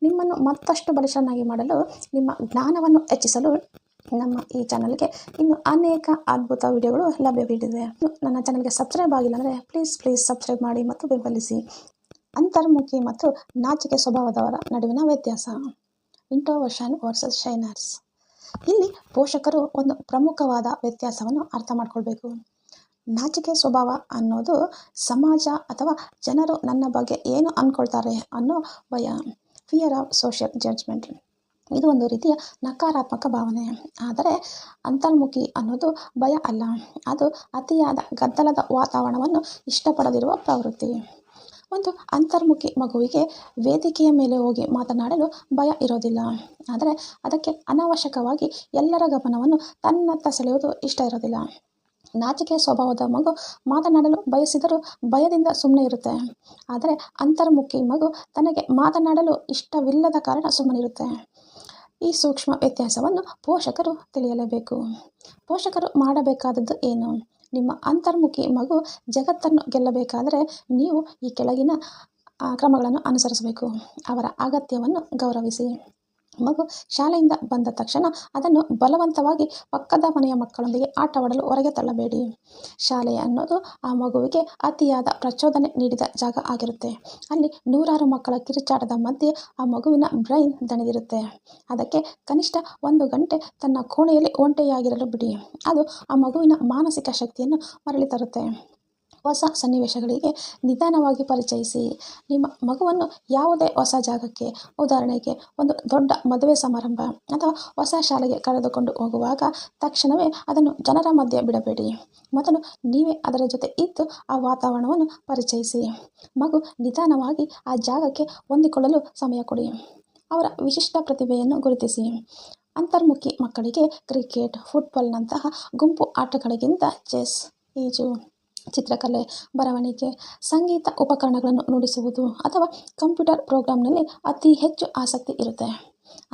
ನಿಮ್ಮನ್ನು ಮತ್ತಷ್ಟು ಬಲಿಷ್ಠನಾಗಿ ಮಾಡಲು, ನಿಮ್ಮ ಜ್ಞಾನವನ್ನು ಹೆಚ್ಚಿಸಲು ನಮ್ಮ ಈ ಚಾನಲ್ಗೆ ಇನ್ನು ಅನೇಕ ಅದ್ಭುತ ವಿಡಿಯೋಗಳು ಲಭ್ಯವಿದೆ. ನನ್ನ ಚಾನಲ್ಗೆ ಸಬ್ಸ್ಕ್ರೈಬ್ ಆಗಿಲ್ಲ ಅಂದರೆ ಪ್ಲೀಸ್ ಸಬ್ಸ್ಕ್ರೈಬ್ ಮಾಡಿ ಮತ್ತು ಬೆಂಬಲಿಸಿ. ಅಂತರ್ಮುಖಿ ಮತ್ತು ನಾಚಿಕೆ ಸ್ವಭಾವದವರ ನಡುವಿನ ವ್ಯತ್ಯಾಸ. ಇಂಟ್ರೋವರ್ಷನ್ ವರ್ಸಸ್ ಶೈನರ್ಸ್. ಇಲ್ಲಿ ಪೋಷಕರು ಒಂದು ಪ್ರಮುಖವಾದ ವ್ಯತ್ಯಾಸವನ್ನು ಅರ್ಥ ಮಾಡ್ಕೊಳ್ಬೇಕು. ನಾಚಿಕೆ ಸ್ವಭಾವ ಅನ್ನೋದು ಸಮಾಜ ಅಥವಾ ಜನರು ನನ್ನ ಬಗ್ಗೆ ಏನು ಅಂದ್ಕೊಳ್ತಾರೆ ಅನ್ನೋ ಭಯ, ಫಿಯರ್ ಆಫ್ ಸೋಷಿಯಲ್ ಜಡ್ಜ್ಮೆಂಟ್. ಇದು ಒಂದು ರೀತಿಯ ನಕಾರಾತ್ಮಕ ಭಾವನೆ. ಆದರೆ ಅಂತರ್ಮುಖಿ ಅನ್ನೋದು ಭಯ ಅಲ್ಲ, ಅದು ಅತಿಯಾದ ಗದ್ದಲದ ವಾತಾವರಣವನ್ನು ಇಷ್ಟಪಡದಿರುವ ಪ್ರವೃತ್ತಿ. ಒಂದು ಅಂತರ್ಮುಖಿ ಮಗುವಿಗೆ ವೇದಿಕೆಯ ಮೇಲೆ ಹೋಗಿ ಮಾತನಾಡಲು ಭಯ ಇರೋದಿಲ್ಲ, ಆದರೆ ಅದಕ್ಕೆ ಅನಾವಶ್ಯಕವಾಗಿ ಎಲ್ಲರ ಗಮನವನ್ನು ತನ್ನತ್ತ ಸೆಳೆಯುವುದು ಇಷ್ಟ ಇರೋದಿಲ್ಲ. ನಾಚಿಕೆ ಸ್ವಭಾವದ ಮಗು ಮಾತನಾಡಲು ಬಯಸಿದರೂ ಭಯದಿಂದ ಸುಮ್ಮನೆ ಇರುತ್ತೆ, ಆದರೆ ಅಂತರ್ಮುಖಿ ಮಗು ತನಗೆ ಮಾತನಾಡಲು ಇಷ್ಟವಿಲ್ಲದ ಕಾರಣ ಸುಮ್ಮನಿರುತ್ತೆ. ಈ ಸೂಕ್ಷ್ಮ ವ್ಯತ್ಯಾಸವನ್ನು ಪೋಷಕರು ತಿಳಿಯಲೇಬೇಕು. ಪೋಷಕರು ಮಾಡಬೇಕಾದದ್ದು ಏನು? ನಿಮ್ಮ ಅಂತರ್ಮುಖಿ ಮಗು ಜಗತ್ತನ್ನು ಗೆಲ್ಲಬೇಕಾದರೆ ನೀವು ಈ ಕೆಳಗಿನ ಕ್ರಮಗಳನ್ನು ಅನುಸರಿಸಬೇಕು. ಅವರ ಅಗತ್ಯವನ್ನು ಗೌರವಿಸಿ. ಮಗು ಶಾಲೆಯಿಂದ ಬಂದ ತಕ್ಷಣ ಅದನ್ನು ಬಲವಂತವಾಗಿ ಪಕ್ಕದ ಮನೆಯ ಮಕ್ಕಳೊಂದಿಗೆ ಆಟವಾಡಲು ಹೊರಗೆ ತಳ್ಳಬೇಡಿ. ಶಾಲೆ ಅನ್ನೋದು ಆ ಮಗುವಿಗೆ ಅತಿಯಾದ ಪ್ರಚೋದನೆ ನೀಡಿದ ಜಾಗ ಆಗಿರುತ್ತೆ. ಅಲ್ಲಿ ನೂರಾರು ಮಕ್ಕಳ ಕಿರುಚಾಟದ ಮಧ್ಯೆ ಆ ಮಗುವಿನ ಬ್ರೈನ್ ದಣಿದಿರುತ್ತೆ. ಅದಕ್ಕೆ ಕನಿಷ್ಠ 1 ಗಂಟೆ ತನ್ನ ಕೋಣೆಯಲ್ಲಿ ಒಂಟೆಯಾಗಿರಲು ಬಿಡಿ. ಅದು ಆ ಮಗುವಿನ ಮಾನಸಿಕ ಶಕ್ತಿಯನ್ನು ಮರಳಿ ತರುತ್ತೆ. ಹೊಸ ಸನ್ನಿವೇಶಗಳಿಗೆ ನಿಧಾನವಾಗಿ ಪರಿಚಯಿಸಿ. ನಿಮ್ಮ ಮಗುವನ್ನು ಯಾವುದೇ ಹೊಸ ಜಾಗಕ್ಕೆ, ಉದಾಹರಣೆಗೆ ಒಂದು ದೊಡ್ಡ ಮದುವೆ ಸಮಾರಂಭ ಅಥವಾ ಹೊಸ ಶಾಲೆಗೆ ಕರೆದುಕೊಂಡು ಹೋಗುವಾಗ ತಕ್ಷಣವೇ ಅದನ್ನು ಜನರ ಮಧ್ಯೆ ಬಿಡಬೇಡಿ. ಮೊದಲು ನೀವೇ ಅದರ ಜೊತೆ ಇದ್ದು ಆ ವಾತಾವರಣವನ್ನು ಪರಿಚಯಿಸಿ. ಮಗು ನಿಧಾನವಾಗಿ ಆ ಜಾಗಕ್ಕೆ ಹೊಂದಿಕೊಳ್ಳಲು ಸಮಯ ಕೊಡಿ. ಅವರ ವಿಶಿಷ್ಟ ಪ್ರತಿಭೆಯನ್ನು ಗುರುತಿಸಿ. ಅಂತರ್ಮುಖಿ ಮಕ್ಕಳಿಗೆ ಕ್ರಿಕೆಟ್, ಫುಟ್ಬಾಲ್ನಂತಹ ಗುಂಪು ಆಟಗಳಿಗಿಂತ ಚೆಸ್, ಈಜು, ಚಿತ್ರಕಲೆ, ಬರವಣಿಗೆ, ಸಂಗೀತ ಉಪಕರಣಗಳನ್ನು ನುಡಿಸುವುದು ಅಥವಾ ಕಂಪ್ಯೂಟರ್ ಪ್ರೋಗ್ರಾಂನಲ್ಲಿ ಅತಿ ಹೆಚ್ಚು ಆಸಕ್ತಿ ಇರುತ್ತೆ.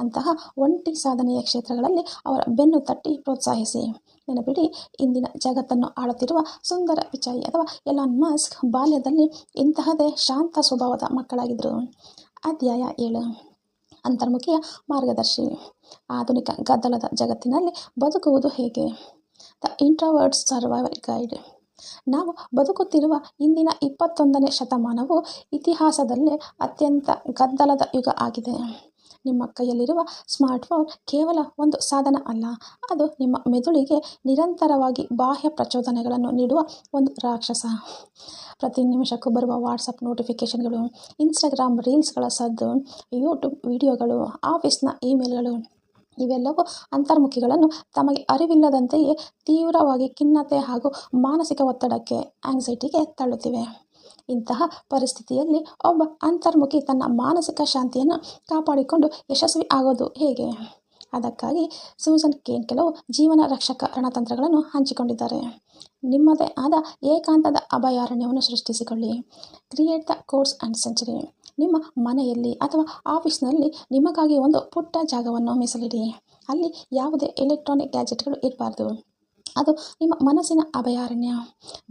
ಅಂತಹ ಒಂಟಿ ಸಾಧನೆಯ ಕ್ಷೇತ್ರಗಳಲ್ಲಿ ಅವರ ಬೆನ್ನು ತಟ್ಟಿ ಪ್ರೋತ್ಸಾಹಿಸಿ. ನೆನಪಿಡಿ, ಇಂದಿನ ಜಗತ್ತನ್ನು ಆಳುತ್ತಿರುವ ಸುಂದರ ಪಿಚಾಯಿ ಅಥವಾ ಎಲಾನ್ ಮಸ್ಕ್ ಬಾಲ್ಯದಲ್ಲಿ ಇಂತಹದೇ ಶಾಂತ ಸ್ವಭಾವದ ಮಕ್ಕಳಾಗಿದ್ದರು. ಅಧ್ಯಾಯ 7. ಅಂತರ್ಮುಖಿಯ ಮಾರ್ಗದರ್ಶಿ. ಆಧುನಿಕ ಗದ್ದಲದ ಜಗತ್ತಿನಲ್ಲಿ ಬದುಕುವುದು ಹೇಗೆ? The introverts survival guide. ನಾವು ಬದುಕುತ್ತಿರುವ ಇಂದಿನ 21ನೇ ಶತಮಾನವು ಇತಿಹಾಸದಲ್ಲೇ ಅತ್ಯಂತ ಗದ್ದಲದ ಯುಗ ಆಗಿದೆ. ನಿಮ್ಮ ಕೈಯಲ್ಲಿರುವ ಸ್ಮಾರ್ಟ್ಫೋನ್ ಕೇವಲ ಒಂದು ಸಾಧನ ಅಲ್ಲ, ಅದು ನಿಮ್ಮ ಮೆದುಳಿಗೆ ನಿರಂತರವಾಗಿ ಬಾಹ್ಯ ಪ್ರಚೋದನೆಗಳನ್ನು ನೀಡುವ ಒಂದು ರಾಕ್ಷಸ. ಪ್ರತಿ ನಿಮಿಷಕ್ಕೂ ಬರುವ ವಾಟ್ಸಪ್ ನೋಟಿಫಿಕೇಷನ್ಗಳು, ಇನ್ಸ್ಟಾಗ್ರಾಮ್ ರೀಲ್ಸ್ಗಳ ಸದ್ದು, ಯೂಟ್ಯೂಬ್ ವಿಡಿಯೋಗಳು, ಆಫೀಸ್ನ ಇಮೇಲ್ಗಳು ಇವೆಲ್ಲವೂ ಅಂತರ್ಮುಖಿಗಳನ್ನು ತಮಗೆ ಅರಿವಿಲ್ಲದಂತೆಯೇ ತೀವ್ರವಾಗಿ ಖಿನ್ನತೆ ಹಾಗೂ ಮಾನಸಿಕ ಒತ್ತಡಕ್ಕೆ, ಆಂಗ್ಸೈಟಿಗೆ ತಳ್ಳುತ್ತಿವೆ. ಇಂತಹ ಪರಿಸ್ಥಿತಿಯಲ್ಲಿ ಒಬ್ಬ ಅಂತರ್ಮುಖಿ ತನ್ನ ಮಾನಸಿಕ ಶಾಂತಿಯನ್ನು ಕಾಪಾಡಿಕೊಂಡು ಯಶಸ್ವಿ ಆಗೋದು ಹೇಗೆ? ಅದಕ್ಕಾಗಿ ಸೂಸನ್ ಕೇನ್ ಕೆಲವು ಜೀವನ ರಕ್ಷಕ ರಣತಂತ್ರಗಳನ್ನು ಹಂಚಿಕೊಂಡಿದ್ದಾರೆ. ನಿಮ್ಮದೇ ಆದ ಏಕಾಂತದ ಅಭಯಾರಣ್ಯವನ್ನು ಸೃಷ್ಟಿಸಿಕೊಳ್ಳಿ. Create the course and century. ನಿಮ್ಮ ಮನೆಯಲ್ಲಿ ಅಥವಾ ಆಫೀಸ್ನಲ್ಲಿ ನಿಮಗಾಗಿ ಒಂದು ಪುಟ್ಟ ಜಾಗವನ್ನು ಮೀಸಲಿಡಿ. ಅಲ್ಲಿ ಯಾವುದೇ ಎಲೆಕ್ಟ್ರಾನಿಕ್ ಗ್ಯಾಜೆಟ್ಗಳು ಇರಬಾರ್ದು. ಅದು ನಿಮ್ಮ ಮನಸ್ಸಿನ ಅಭಯಾರಣ್ಯ.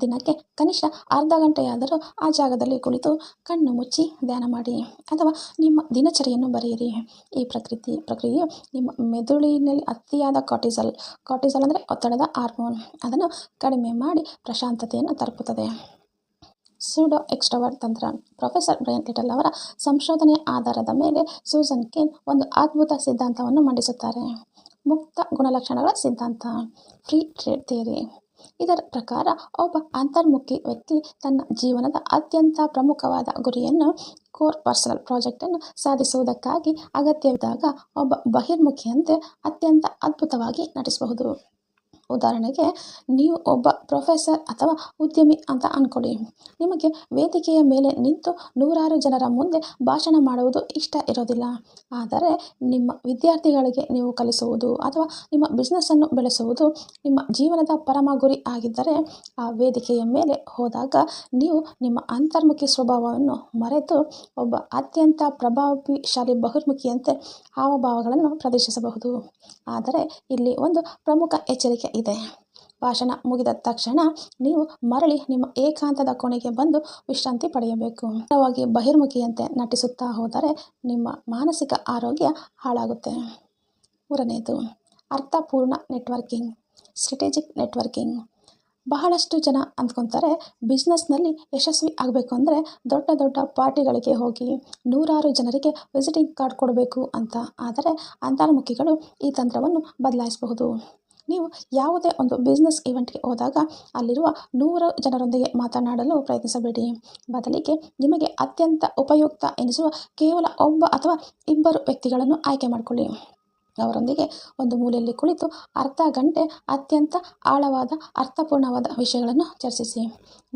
ದಿನಕ್ಕೆ ಕನಿಷ್ಠ ಅರ್ಧ ಗಂಟೆಯಾದರೂ ಆ ಜಾಗದಲ್ಲಿ ಕುಳಿತು ಕಣ್ಣು ಮುಚ್ಚಿ ಧ್ಯಾನ ಮಾಡಿ ಅಥವಾ ನಿಮ್ಮ ದಿನಚರಿಯನ್ನು ಬರೆಯಿರಿ. ಈ ಪ್ರಕ್ರಿಯೆಯು ನಿಮ್ಮ ಮೆದುಳಿನಲ್ಲಿ ಅತಿಯಾದ ಕಾರ್ಟಿಸಲ್ ಅಂದರೆ ಒತ್ತಡದ ಹಾರ್ಮೋನ್, ಅದನ್ನು ಕಡಿಮೆ ಮಾಡಿ ಪ್ರಶಾಂತತೆಯನ್ನು ತಲುಪುತ್ತದೆ. ಸೂಡೋ ಎಕ್ಸ್ಟ್ರಾವರ್ಟ್ ತಂತ್ರ. ಪ್ರೊಫೆಸರ್ ಬ್ರಯನ್ ಲಿಟಲ್ ಅವರ ಸಂಶೋಧನೆಯ ಆಧಾರದ ಮೇಲೆ ಸೂಸನ್ ಕೇನ್ ಒಂದು ಅದ್ಭುತ ಸಿದ್ಧಾಂತವನ್ನು ಮಂಡಿಸುತ್ತಾರೆ. ಮುಕ್ತ ಗುಣಲಕ್ಷಣಗಳ ಸಿದ್ಧಾಂತ, ಫ್ರೀ ಟ್ರೇಡ್ ಥಿಯರಿ. ಇದರ ಪ್ರಕಾರ ಒಬ್ಬ ಅಂತರ್ಮುಖಿ ವ್ಯಕ್ತಿ ತನ್ನ ಜೀವನದ ಅತ್ಯಂತ ಪ್ರಮುಖವಾದ ಗುರಿಯನ್ನು, ಕೋರ್ ಪರ್ಸನಲ್ ಪ್ರಾಜೆಕ್ಟನ್ನು ಸಾಧಿಸುವುದಕ್ಕಾಗಿ ಅಗತ್ಯವಿದ್ದಾಗ ಒಬ್ಬ ಬಹಿರ್ಮುಖಿಯಂತೆ ಅತ್ಯಂತ ಅದ್ಭುತವಾಗಿ ನಟಿಸಬಹುದು. ಉದಾಹರಣೆಗೆ, ನೀವು ಒಬ್ಬ ಪ್ರೊಫೆಸರ್ ಅಥವಾ ಉದ್ಯಮಿ ಅಂತ ಅಂದ್ಕೊಳ್ಳಿ. ನಿಮಗೆ ವೇದಿಕೆಯ ಮೇಲೆ ನಿಂತು ನೂರಾರು ಜನರ ಮುಂದೆ ಭಾಷಣ ಮಾಡುವುದು ಇಷ್ಟ ಇರೋದಿಲ್ಲ, ಆದರೆ ನಿಮ್ಮ ವಿದ್ಯಾರ್ಥಿಗಳಿಗೆ ನೀವು ಕಲಿಸುವುದು ಅಥವಾ ನಿಮ್ಮ ಬಿಸ್ನೆಸ್ಸನ್ನು ಬೆಳೆಸುವುದು ನಿಮ್ಮ ಜೀವನದ ಪರಮ ಗುರಿ ಆಗಿದ್ದರೆ, ಆ ವೇದಿಕೆಯ ಮೇಲೆ ಹೋದಾಗ ನೀವು ನಿಮ್ಮ ಅಂತರ್ಮುಖಿ ಸ್ವಭಾವವನ್ನು ಮರೆತು ಒಬ್ಬ ಅತ್ಯಂತ ಪ್ರಭಾವಶಾಲಿ ಬಹಿರ್ಮುಖಿಯಂತೆ ಹಾವಭಾವಗಳನ್ನು ಪ್ರದರ್ಶಿಸಬಹುದು. ಆದರೆ ಇಲ್ಲಿ ಒಂದು ಪ್ರಮುಖ ಎಚ್ಚರಿಕೆ ಇದೆ. ಭಾಷಣ ಮುಗಿದ ತಕ್ಷಣ ನೀವು ಮರಳಿ ನಿಮ್ಮ ಏಕಾಂತದ ಕೋಣೆಗೆ ಬಂದು ವಿಶ್ರಾಂತಿ ಪಡೆಯಬೇಕು. ಬಹಿರ್ಮುಖಿಯಂತೆ ನಟಿಸುತ್ತಾ ಹೋದರೆ ನಿಮ್ಮ ಮಾನಸಿಕ ಆರೋಗ್ಯ ಹಾಳಾಗುತ್ತೆ. 3ನೇದು, ಅರ್ಥಪೂರ್ಣ ನೆಟ್ವರ್ಕಿಂಗ್, ಸ್ಟ್ರಾಟಜಿಕ್ ನೆಟ್ವರ್ಕಿಂಗ್. ಬಹಳಷ್ಟು ಜನ ಅಂದ್ಕೊತಾರೆ ಬಿಸ್ನೆಸ್ನಲ್ಲಿ ಯಶಸ್ವಿ ಆಗಬೇಕು ಅಂದರೆ ದೊಡ್ಡ ದೊಡ್ಡ ಪಾರ್ಟಿಗಳಿಗೆ ಹೋಗಿ ನೂರಾರು ಜನರಿಗೆ ವಿಸಿಟಿಂಗ್ ಕಾರ್ಡ್ ಕೊಡಬೇಕು ಅಂತ. ಆದರೆ ಅಂತರ್ಮುಖಿಗಳು ಈ ತಂತ್ರವನ್ನು ಬದಲಾಯಿಸಬಹುದು. ನೀವು ಯಾವುದೇ ಒಂದು ಬಿಸ್ನೆಸ್ ಇವೆಂಟ್ಗೆ ಹೋದಾಗ ಅಲ್ಲಿರುವ 100 ಜನರೊಂದಿಗೆ ಮಾತನಾಡಲು ಪ್ರಯತ್ನಿಸಬೇಡಿ. ಬದಲಿಗೆ ನಿಮಗೆ ಅತ್ಯಂತ ಉಪಯುಕ್ತ ಎನಿಸುವ ಕೇವಲ 1 ಅಥವಾ 2 ವ್ಯಕ್ತಿಗಳನ್ನು ಆಯ್ಕೆ ಮಾಡಿಕೊಳ್ಳಿ. ಅವರೊಂದಿಗೆ ಒಂದು ಮೂಲೆಯಲ್ಲಿ ಕುಳಿತು ಅರ್ಧ ಗಂಟೆ ಅತ್ಯಂತ ಆಳವಾದ ಅರ್ಥಪೂರ್ಣವಾದ ವಿಷಯಗಳನ್ನು ಚರ್ಚಿಸಿ.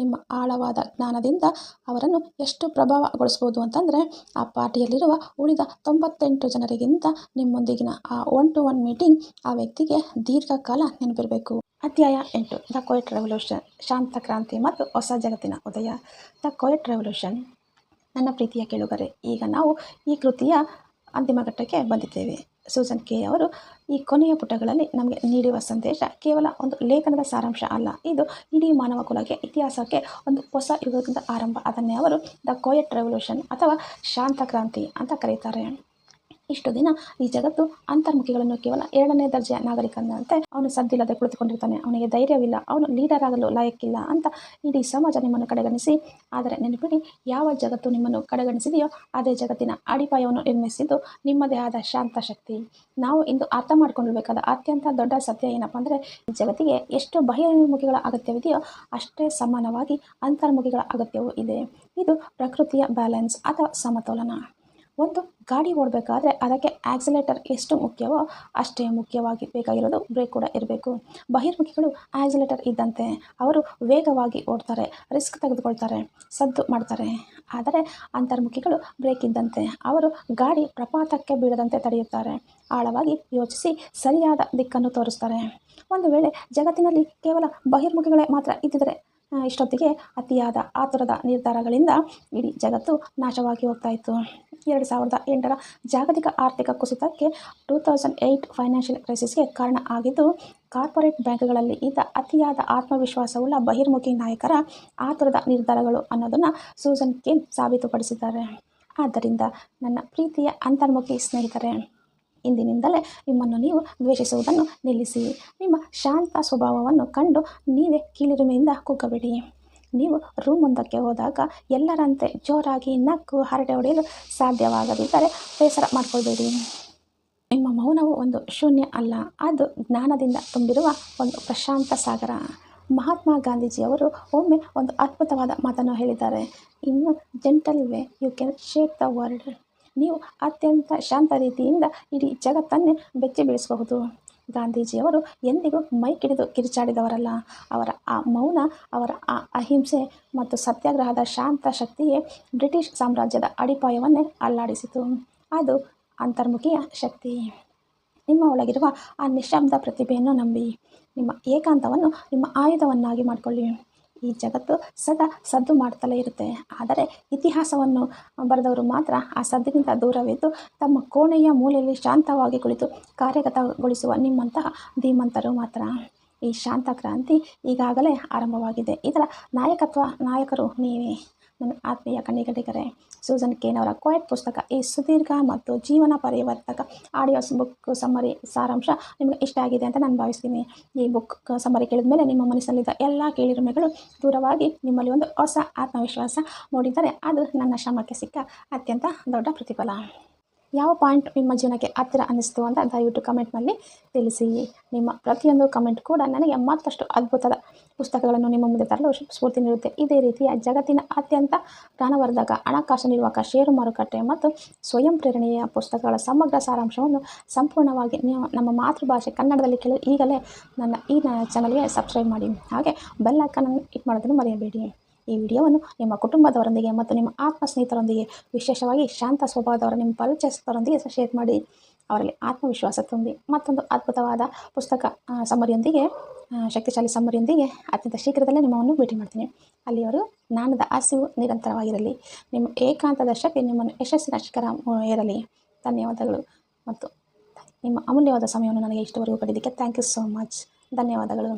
ನಿಮ್ಮ ಆಳವಾದ ಜ್ಞಾನದಿಂದ ಅವರನ್ನು ಎಷ್ಟು ಪ್ರಭಾವಗೊಳಿಸ್ಬೋದು ಅಂತಂದರೆ ಆ ಪಾರ್ಟಿಯಲ್ಲಿರುವ ಉಳಿದ 98 ಜನರಿಗಿಂತ ನಿಮ್ಮೊಂದಿಗಿನ ಆ 1-to-1 ಮೀಟಿಂಗ್ ಆ ವ್ಯಕ್ತಿಗೆ ದೀರ್ಘಕಾಲ ನೆನಪಿರಬೇಕು. ಅಧ್ಯಾಯ 8 ದ ಕ್ವೈಟ್ ರೆವಲ್ಯೂಷನ್, ಶಾಂತ ಕ್ರಾಂತಿ ಮತ್ತು ಹೊಸ ಜಗತ್ತಿನ ಉದಯ. The quite revolution. ನನ್ನ ಪ್ರೀತಿಯ ಕೇಳುಗರೆ, ಈಗ ನಾವು ಈ ಕೃತಿಯ ಅಂತಿಮ ಘಟ್ಟಕ್ಕೆ ಬಂದಿದ್ದೇವೆ. ಸೂಸನ್ ಕೆ ಅವರು ಈ ಕೊನೆಯ ಪುಟಗಳಲ್ಲಿ ನಮಗೆ ನೀಡುವ ಸಂದೇಶ ಕೇವಲ ಒಂದು ಲೇಖನದ ಸಾರಾಂಶ ಅಲ್ಲ, ಇದು ಇಡೀ ಮಾನವ ಕುಲಕ್ಕೆ ಇತಿಹಾಸಕ್ಕೆ ಒಂದು ಹೊಸ ಯುಗದ ಆರಂಭ. ಅದನ್ನೇ ಅವರು ದ ಕ್ವೈಟ್ ರೆವಲ್ಯೂಷನ್ ಅಥವಾ ಶಾಂತ ಕ್ರಾಂತಿ ಅಂತ ಕರೀತಾರೆ. ಇಷ್ಟು ದಿನ ಈ ಜಗತ್ತು ಅಂತರ್ಮುಖಿಗಳನ್ನು ಕೇವಲ 2ನೇ ದರ್ಜೆಯ ನಾಗರಿಕನಂತೆ, ಅವನು ಸದ್ದಿಲ್ಲದೆ ಕುಳಿತುಕೊಂಡಿರ್ತಾನೆ, ಅವನಿಗೆ ಧೈರ್ಯವಿಲ್ಲ, ಅವನು ಲೀಡರ್ ಆಗಲು ಲಾಯಕ್ಕಿಲ್ಲ ಅಂತ ಇಡೀ ಸಮಾಜ ನಿಮ್ಮನ್ನು ಕಡೆಗಣಿಸಿ. ಆದರೆ ನೆನಪಿಡಿ, ಯಾವ ಜಗತ್ತು ನಿಮ್ಮನ್ನು ಕಡೆಗಣಿಸಿದೆಯೋ ಅದೇ ಜಗತ್ತಿನ ಅಡಿಪಾಯವನ್ನು ನಿರ್ಮಿಸಿದ್ದು ನಿಮ್ಮದೇ ಆದ ಶಾಂತ ಶಕ್ತಿ. ನಾವು ಇಂದು ಅರ್ಥ ಮಾಡ್ಕೊಂಡಿರಬೇಕಾದ ಅತ್ಯಂತ ದೊಡ್ಡ ಸತ್ಯ ಏನಪ್ಪ ಅಂದರೆ, ಈ ಜಗತ್ತಿಗೆ ಎಷ್ಟು ಬಹಿರ್ಮುಖಿಗಳ ಅಗತ್ಯವಿದೆಯೋ ಅಷ್ಟೇ ಸಮಾನವಾಗಿ ಅಂತರ್ಮುಖಿಗಳ ಅಗತ್ಯವೂ ಇದೆ. ಇದು ಪ್ರಕೃತಿಯ ಬ್ಯಾಲೆನ್ಸ್ ಅಥವಾ ಸಮತೋಲನ. ಒಂದು ಗಾಡಿ ಓಡಬೇಕಾದ್ರೆ ಅದಕ್ಕೆ ಆಕ್ಸಿಲೇಟರ್ ಎಷ್ಟು ಮುಖ್ಯವೋ ಅಷ್ಟೇ ಮುಖ್ಯವಾಗಿ ಬೇಕಾಗಿರೋದು ಬ್ರೇಕ್ ಕೂಡ ಇರಬೇಕು. ಬಹಿರ್ಮುಖಿಗಳು ಆಕ್ಸಿಲೇಟರ್ ಇದ್ದಂತೆ, ಅವರು ವೇಗವಾಗಿ ಓಡ್ತಾರೆ, ರಿಸ್ಕ್ ತೆಗೆದುಕೊಳ್ತಾರೆ, ಸದ್ದು ಮಾಡ್ತಾರೆ. ಆದರೆ ಅಂತರ್ಮುಖಿಗಳು ಬ್ರೇಕ್ ಇದ್ದಂತೆ, ಅವರು ಗಾಡಿ ಪ್ರಪಾತಕ್ಕೆ ಬೀಳದಂತೆ ತಡೆಯುತ್ತಾರೆ, ಆಳವಾಗಿ ಯೋಚಿಸಿ ಸರಿಯಾದ ದಿಕ್ಕನ್ನು ತೋರಿಸ್ತಾರೆ. ಒಂದು ವೇಳೆ ಜಗತ್ತಿನಲ್ಲಿ ಕೇವಲ ಬಹಿರ್ಮುಖಿಗಳೇ ಮಾತ್ರ ಇದ್ದಿದ್ದರೆ ಇಷ್ಟೊತ್ತಿಗೆ ಅತಿಯಾದ ಆತುರದ ನಿರ್ಧಾರಗಳಿಂದ ಇಡೀ ಜಗತ್ತು ನಾಶವಾಗಿ ಹೋಗ್ತಾ ಇತ್ತು. 2008ರ ಜಾಗತಿಕ ಆರ್ಥಿಕ ಕುಸಿತಕ್ಕೆ 2008 ಫೈನಾನ್ಷಿಯಲ್ ಕ್ರೈಸಿಸ್ಗೆ ಕಾರಣ ಆಗಿದ್ದು ಕಾರ್ಪೊರೇಟ್ ಬ್ಯಾಂಕ್ಗಳಲ್ಲಿ ಇದ್ದ ಅತಿಯಾದ ಆತ್ಮವಿಶ್ವಾಸವುಳ್ಳ ಬಹಿರ್ಮುಖಿ ನಾಯಕರ ಆತುರದ ನಿರ್ಧಾರಗಳು ಅನ್ನೋದನ್ನು ಸೂಸನ್ ಕೇನ್ ಸಾಬೀತುಪಡಿಸಿದ್ದಾರೆ. ಆದ್ದರಿಂದ ನನ್ನ ಪ್ರೀತಿಯ ಅಂತರ್ಮುಖಿ ಸ್ನೇಹಿತರೆ, ಇಂದಿನಿಂದಲೇ ನಿಮ್ಮನ್ನು ನೀವು ದ್ವೇಷಿಸುವುದನ್ನು ನಿಲ್ಲಿಸಿ. ನಿಮ್ಮ ಶಾಂತ ಸ್ವಭಾವವನ್ನು ಕಂಡು ನೀವೇ ಕೀಳಿರಿಮೆಯಿಂದ ಕುಗ್ಗಬೇಡಿ. ನೀವು ರೂಮೊಂದಕ್ಕೆ ಹೋದಾಗ ಎಲ್ಲರಂತೆ ಜೋರಾಗಿ ನಕ್ಕು ಹರಟೆ ಹೊಡೆಯಲು ಸಾಧ್ಯವಾಗದಿದ್ದರೆ ಬೇಸರ ಮಾಡಿಕೊಳ್ಬೇಡಿ. ನಿಮ್ಮ ಮೌನವು ಒಂದು ಶೂನ್ಯ ಅಲ್ಲ, ಅದು ಜ್ಞಾನದಿಂದ ತುಂಬಿರುವ ಒಂದು ಪ್ರಶಾಂತ ಸಾಗರ. ಮಹಾತ್ಮ ಗಾಂಧೀಜಿಯವರು ಒಮ್ಮೆ ಒಂದು ಅದ್ಭುತವಾದ ಮಾತನ್ನು ಹೇಳಿದ್ದಾರೆ, in gentle way you can shake the world. ನೀವು ಅತ್ಯಂತ ಶಾಂತ ರೀತಿಯಿಂದ ಇಡೀ ಜಗತ್ತನ್ನೇ ಬೆಚ್ಚಿ ಬೀಳಿಸಬಹುದು. ಗಾಂಧೀಜಿಯವರು ಎಂದಿಗೂ ಮೈಕಿಡಿದು ಕಿರಿಚಾಡಿದವರಲ್ಲ. ಅವರ ಆ ಮೌನ, ಅವರ ಆ ಅಹಿಂಸೆ ಮತ್ತು ಸತ್ಯಾಗ್ರಹದ ಶಾಂತ ಶಕ್ತಿಯೇ ಬ್ರಿಟಿಷ್ ಸಾಮ್ರಾಜ್ಯದ ಅಡಿಪಾಯವನ್ನೇ ಅಲ್ಲಾಡಿಸಿತು. ಅದು ಅಂತರ್ಮುಖಿಯ ಶಕ್ತಿ. ನಿಮ್ಮ ಒಳಗಿರುವ ಆ ನಿಶ್ಶಬ್ದ ಪ್ರತಿಭೆಯನ್ನು ನಂಬಿ ನಿಮ್ಮ ಏಕಾಂತವನ್ನು ನಿಮ್ಮ ಆಯುಧವನ್ನಾಗಿ ಮಾಡಿಕೊಳ್ಳಿ. ಈ ಜಗತ್ತು ಸದಾ ಸದ್ದು ಮಾಡುತ್ತಲೇ ಇರುತ್ತೆ, ಆದರೆ ಇತಿಹಾಸವನ್ನು ಬರೆದವರು ಮಾತ್ರ ಆ ಸದ್ದಿನಿಂದ ದೂರವಿದ್ದು ತಮ್ಮ ಕೋಣೆಯ ಮೂಲೆಯಲ್ಲಿ ಶಾಂತವಾಗಿ ಕುಳಿತು ಕಾರ್ಯಗತಗೊಳಿಸುವ ನಿಮ್ಮಂತಹ ಧೀಮಂತರು ಮಾತ್ರ. ಈ ಶಾಂತ ಕ್ರಾಂತಿ ಈಗಾಗಲೇ ಆರಂಭವಾಗಿದೆ. ಇದರ ನಾಯಕರು ನೀವೇ. ನನ್ನ ಆತ್ಮೀಯ ಕಣ್ಣಿಗಡಿಗರೆ, ಸೂಸನ್ ಕೇನ್ ಅವರ ಕ್ವೈಟ್ ಪುಸ್ತಕ ಈ ಸುದೀರ್ಘ ಮತ್ತು ಜೀವನ ಪರಿವರ್ತಕ ಆಡಿಯೋಸ್ ಬುಕ್ ಸಮ್ಮರಿ ಸಾರಾಂಶ ನಿಮಗೆ ಇಷ್ಟ ಆಗಿದೆ ಅಂತ ನಾನು ಭಾವಿಸ್ತೀನಿ. ಈ ಬುಕ್ ಸಮ್ಮರಿ ಕೇಳಿದ ಮೇಲೆ ನಿಮ್ಮ ಮನಸ್ಸಲ್ಲಿದ್ದ ಎಲ್ಲ ಕೀಳಿರಿಮೆಗಳು ದೂರವಾಗಿ ನಿಮ್ಮಲ್ಲಿ ಒಂದು ಹೊಸ ಆತ್ಮವಿಶ್ವಾಸ ಮೂಡಿದರೆ ಅದು ನನ್ನ ಶ್ರಮಕ್ಕೆ ಸಿಕ್ಕ ಅತ್ಯಂತ ದೊಡ್ಡ ಪ್ರತಿಫಲ. ಯಾವ ಪಾಯಿಂಟ್ ನಿಮ್ಮ ಜೀವನಕ್ಕೆ ಹತ್ತಿರ ಅನ್ನಿಸ್ತು ಅಂತ ದಯವಿಟ್ಟು ಕಮೆಂಟ್ನಲ್ಲಿ ತಿಳಿಸಿ. ನಿಮ್ಮ ಪ್ರತಿಯೊಂದು ಕಮೆಂಟ್ ಕೂಡ ನನಗೆ ಮತ್ತಷ್ಟು ಅದ್ಭುತದ ಪುಸ್ತಕಗಳನ್ನು ನಿಮ್ಮ ಮುಂದೆ ತರಲು ಸ್ಫೂರ್ತಿ ನೀಡುತ್ತೆ. ಇದೇ ರೀತಿಯ ಜಗತ್ತಿನ ಅತ್ಯಂತ ಪ್ರಾಣವರ್ಧಕ ಹಣಕಾಸು ನಿರ್ವಾಹಕ, ಷೇರು ಮಾರುಕಟ್ಟೆ ಮತ್ತು ಸ್ವಯಂ ಪ್ರೇರಣೆಯ ಪುಸ್ತಕಗಳ ಸಮಗ್ರ ಸಾರಾಂಶವನ್ನು ಸಂಪೂರ್ಣವಾಗಿ ನೀವು ನಮ್ಮ ಮಾತೃಭಾಷೆ ಕನ್ನಡದಲ್ಲಿ ಕೇಳಲು ಈಗಲೇ ನನ್ನ ಈ ಚಾನಲ್ಗೆ ಸಬ್ಸ್ಕ್ರೈಬ್ ಮಾಡಿ. ಹಾಗೆ ಬೆಲ್ ಐಕಾನನ್ನು ಹಿಟ್ ಮಾಡೋದನ್ನು ಮರೆಯಬೇಡಿ. ಈ ವಿಡಿಯೋವನ್ನು ನಿಮ್ಮ ಕುಟುಂಬದವರೊಂದಿಗೆ ಮತ್ತು ನಿಮ್ಮ ಆತ್ಮ ಸ್ನೇಹಿತರೊಂದಿಗೆ, ವಿಶೇಷವಾಗಿ ಶಾಂತ ಸ್ವಭಾವದವರ ನಿಮ್ಮ ಪರಿಚಯಸ್ಥರೊಂದಿಗೆ ಶೇರ್ ಮಾಡಿ. ಅವರಲ್ಲಿ ಆತ್ಮವಿಶ್ವಾಸ ತುಂಬಿ ಮತ್ತೊಂದು ಅದ್ಭುತವಾದ ಪುಸ್ತಕ ಸಮ್ಮರಿಯೊಂದಿಗೆ, ಶಕ್ತಿಶಾಲಿ ಸಮ್ಮರಿಯೊಂದಿಗೆ ಅತ್ಯಂತ ಶೀಘ್ರದಲ್ಲೇ ನಿಮ್ಮನ್ನು ಭೇಟಿ ಮಾಡ್ತೀನಿ. ಅಲ್ಲಿಯವರು ಜ್ಞಾನದ ಹಸಿವು ನಿರಂತರವಾಗಿರಲಿ. ನಿಮ್ಮ ಏಕಾಂತದ ಶಕ್ತಿ ನಿಮ್ಮನ್ನು ಯಶಸ್ಸಿನ ಶಿಖರ ಏರಲಿ. ಧನ್ಯವಾದಗಳು ಮತ್ತು ನಿಮ್ಮ ಅಮೂಲ್ಯವಾದ ಸಮಯವನ್ನು ನನಗೆ ಇಷ್ಟವರೆಗೂ ಪಡೆಯೋದಕ್ಕೆ ಥ್ಯಾಂಕ್ ಯು ಸೋ ಮಚ್. ಧನ್ಯವಾದಗಳು.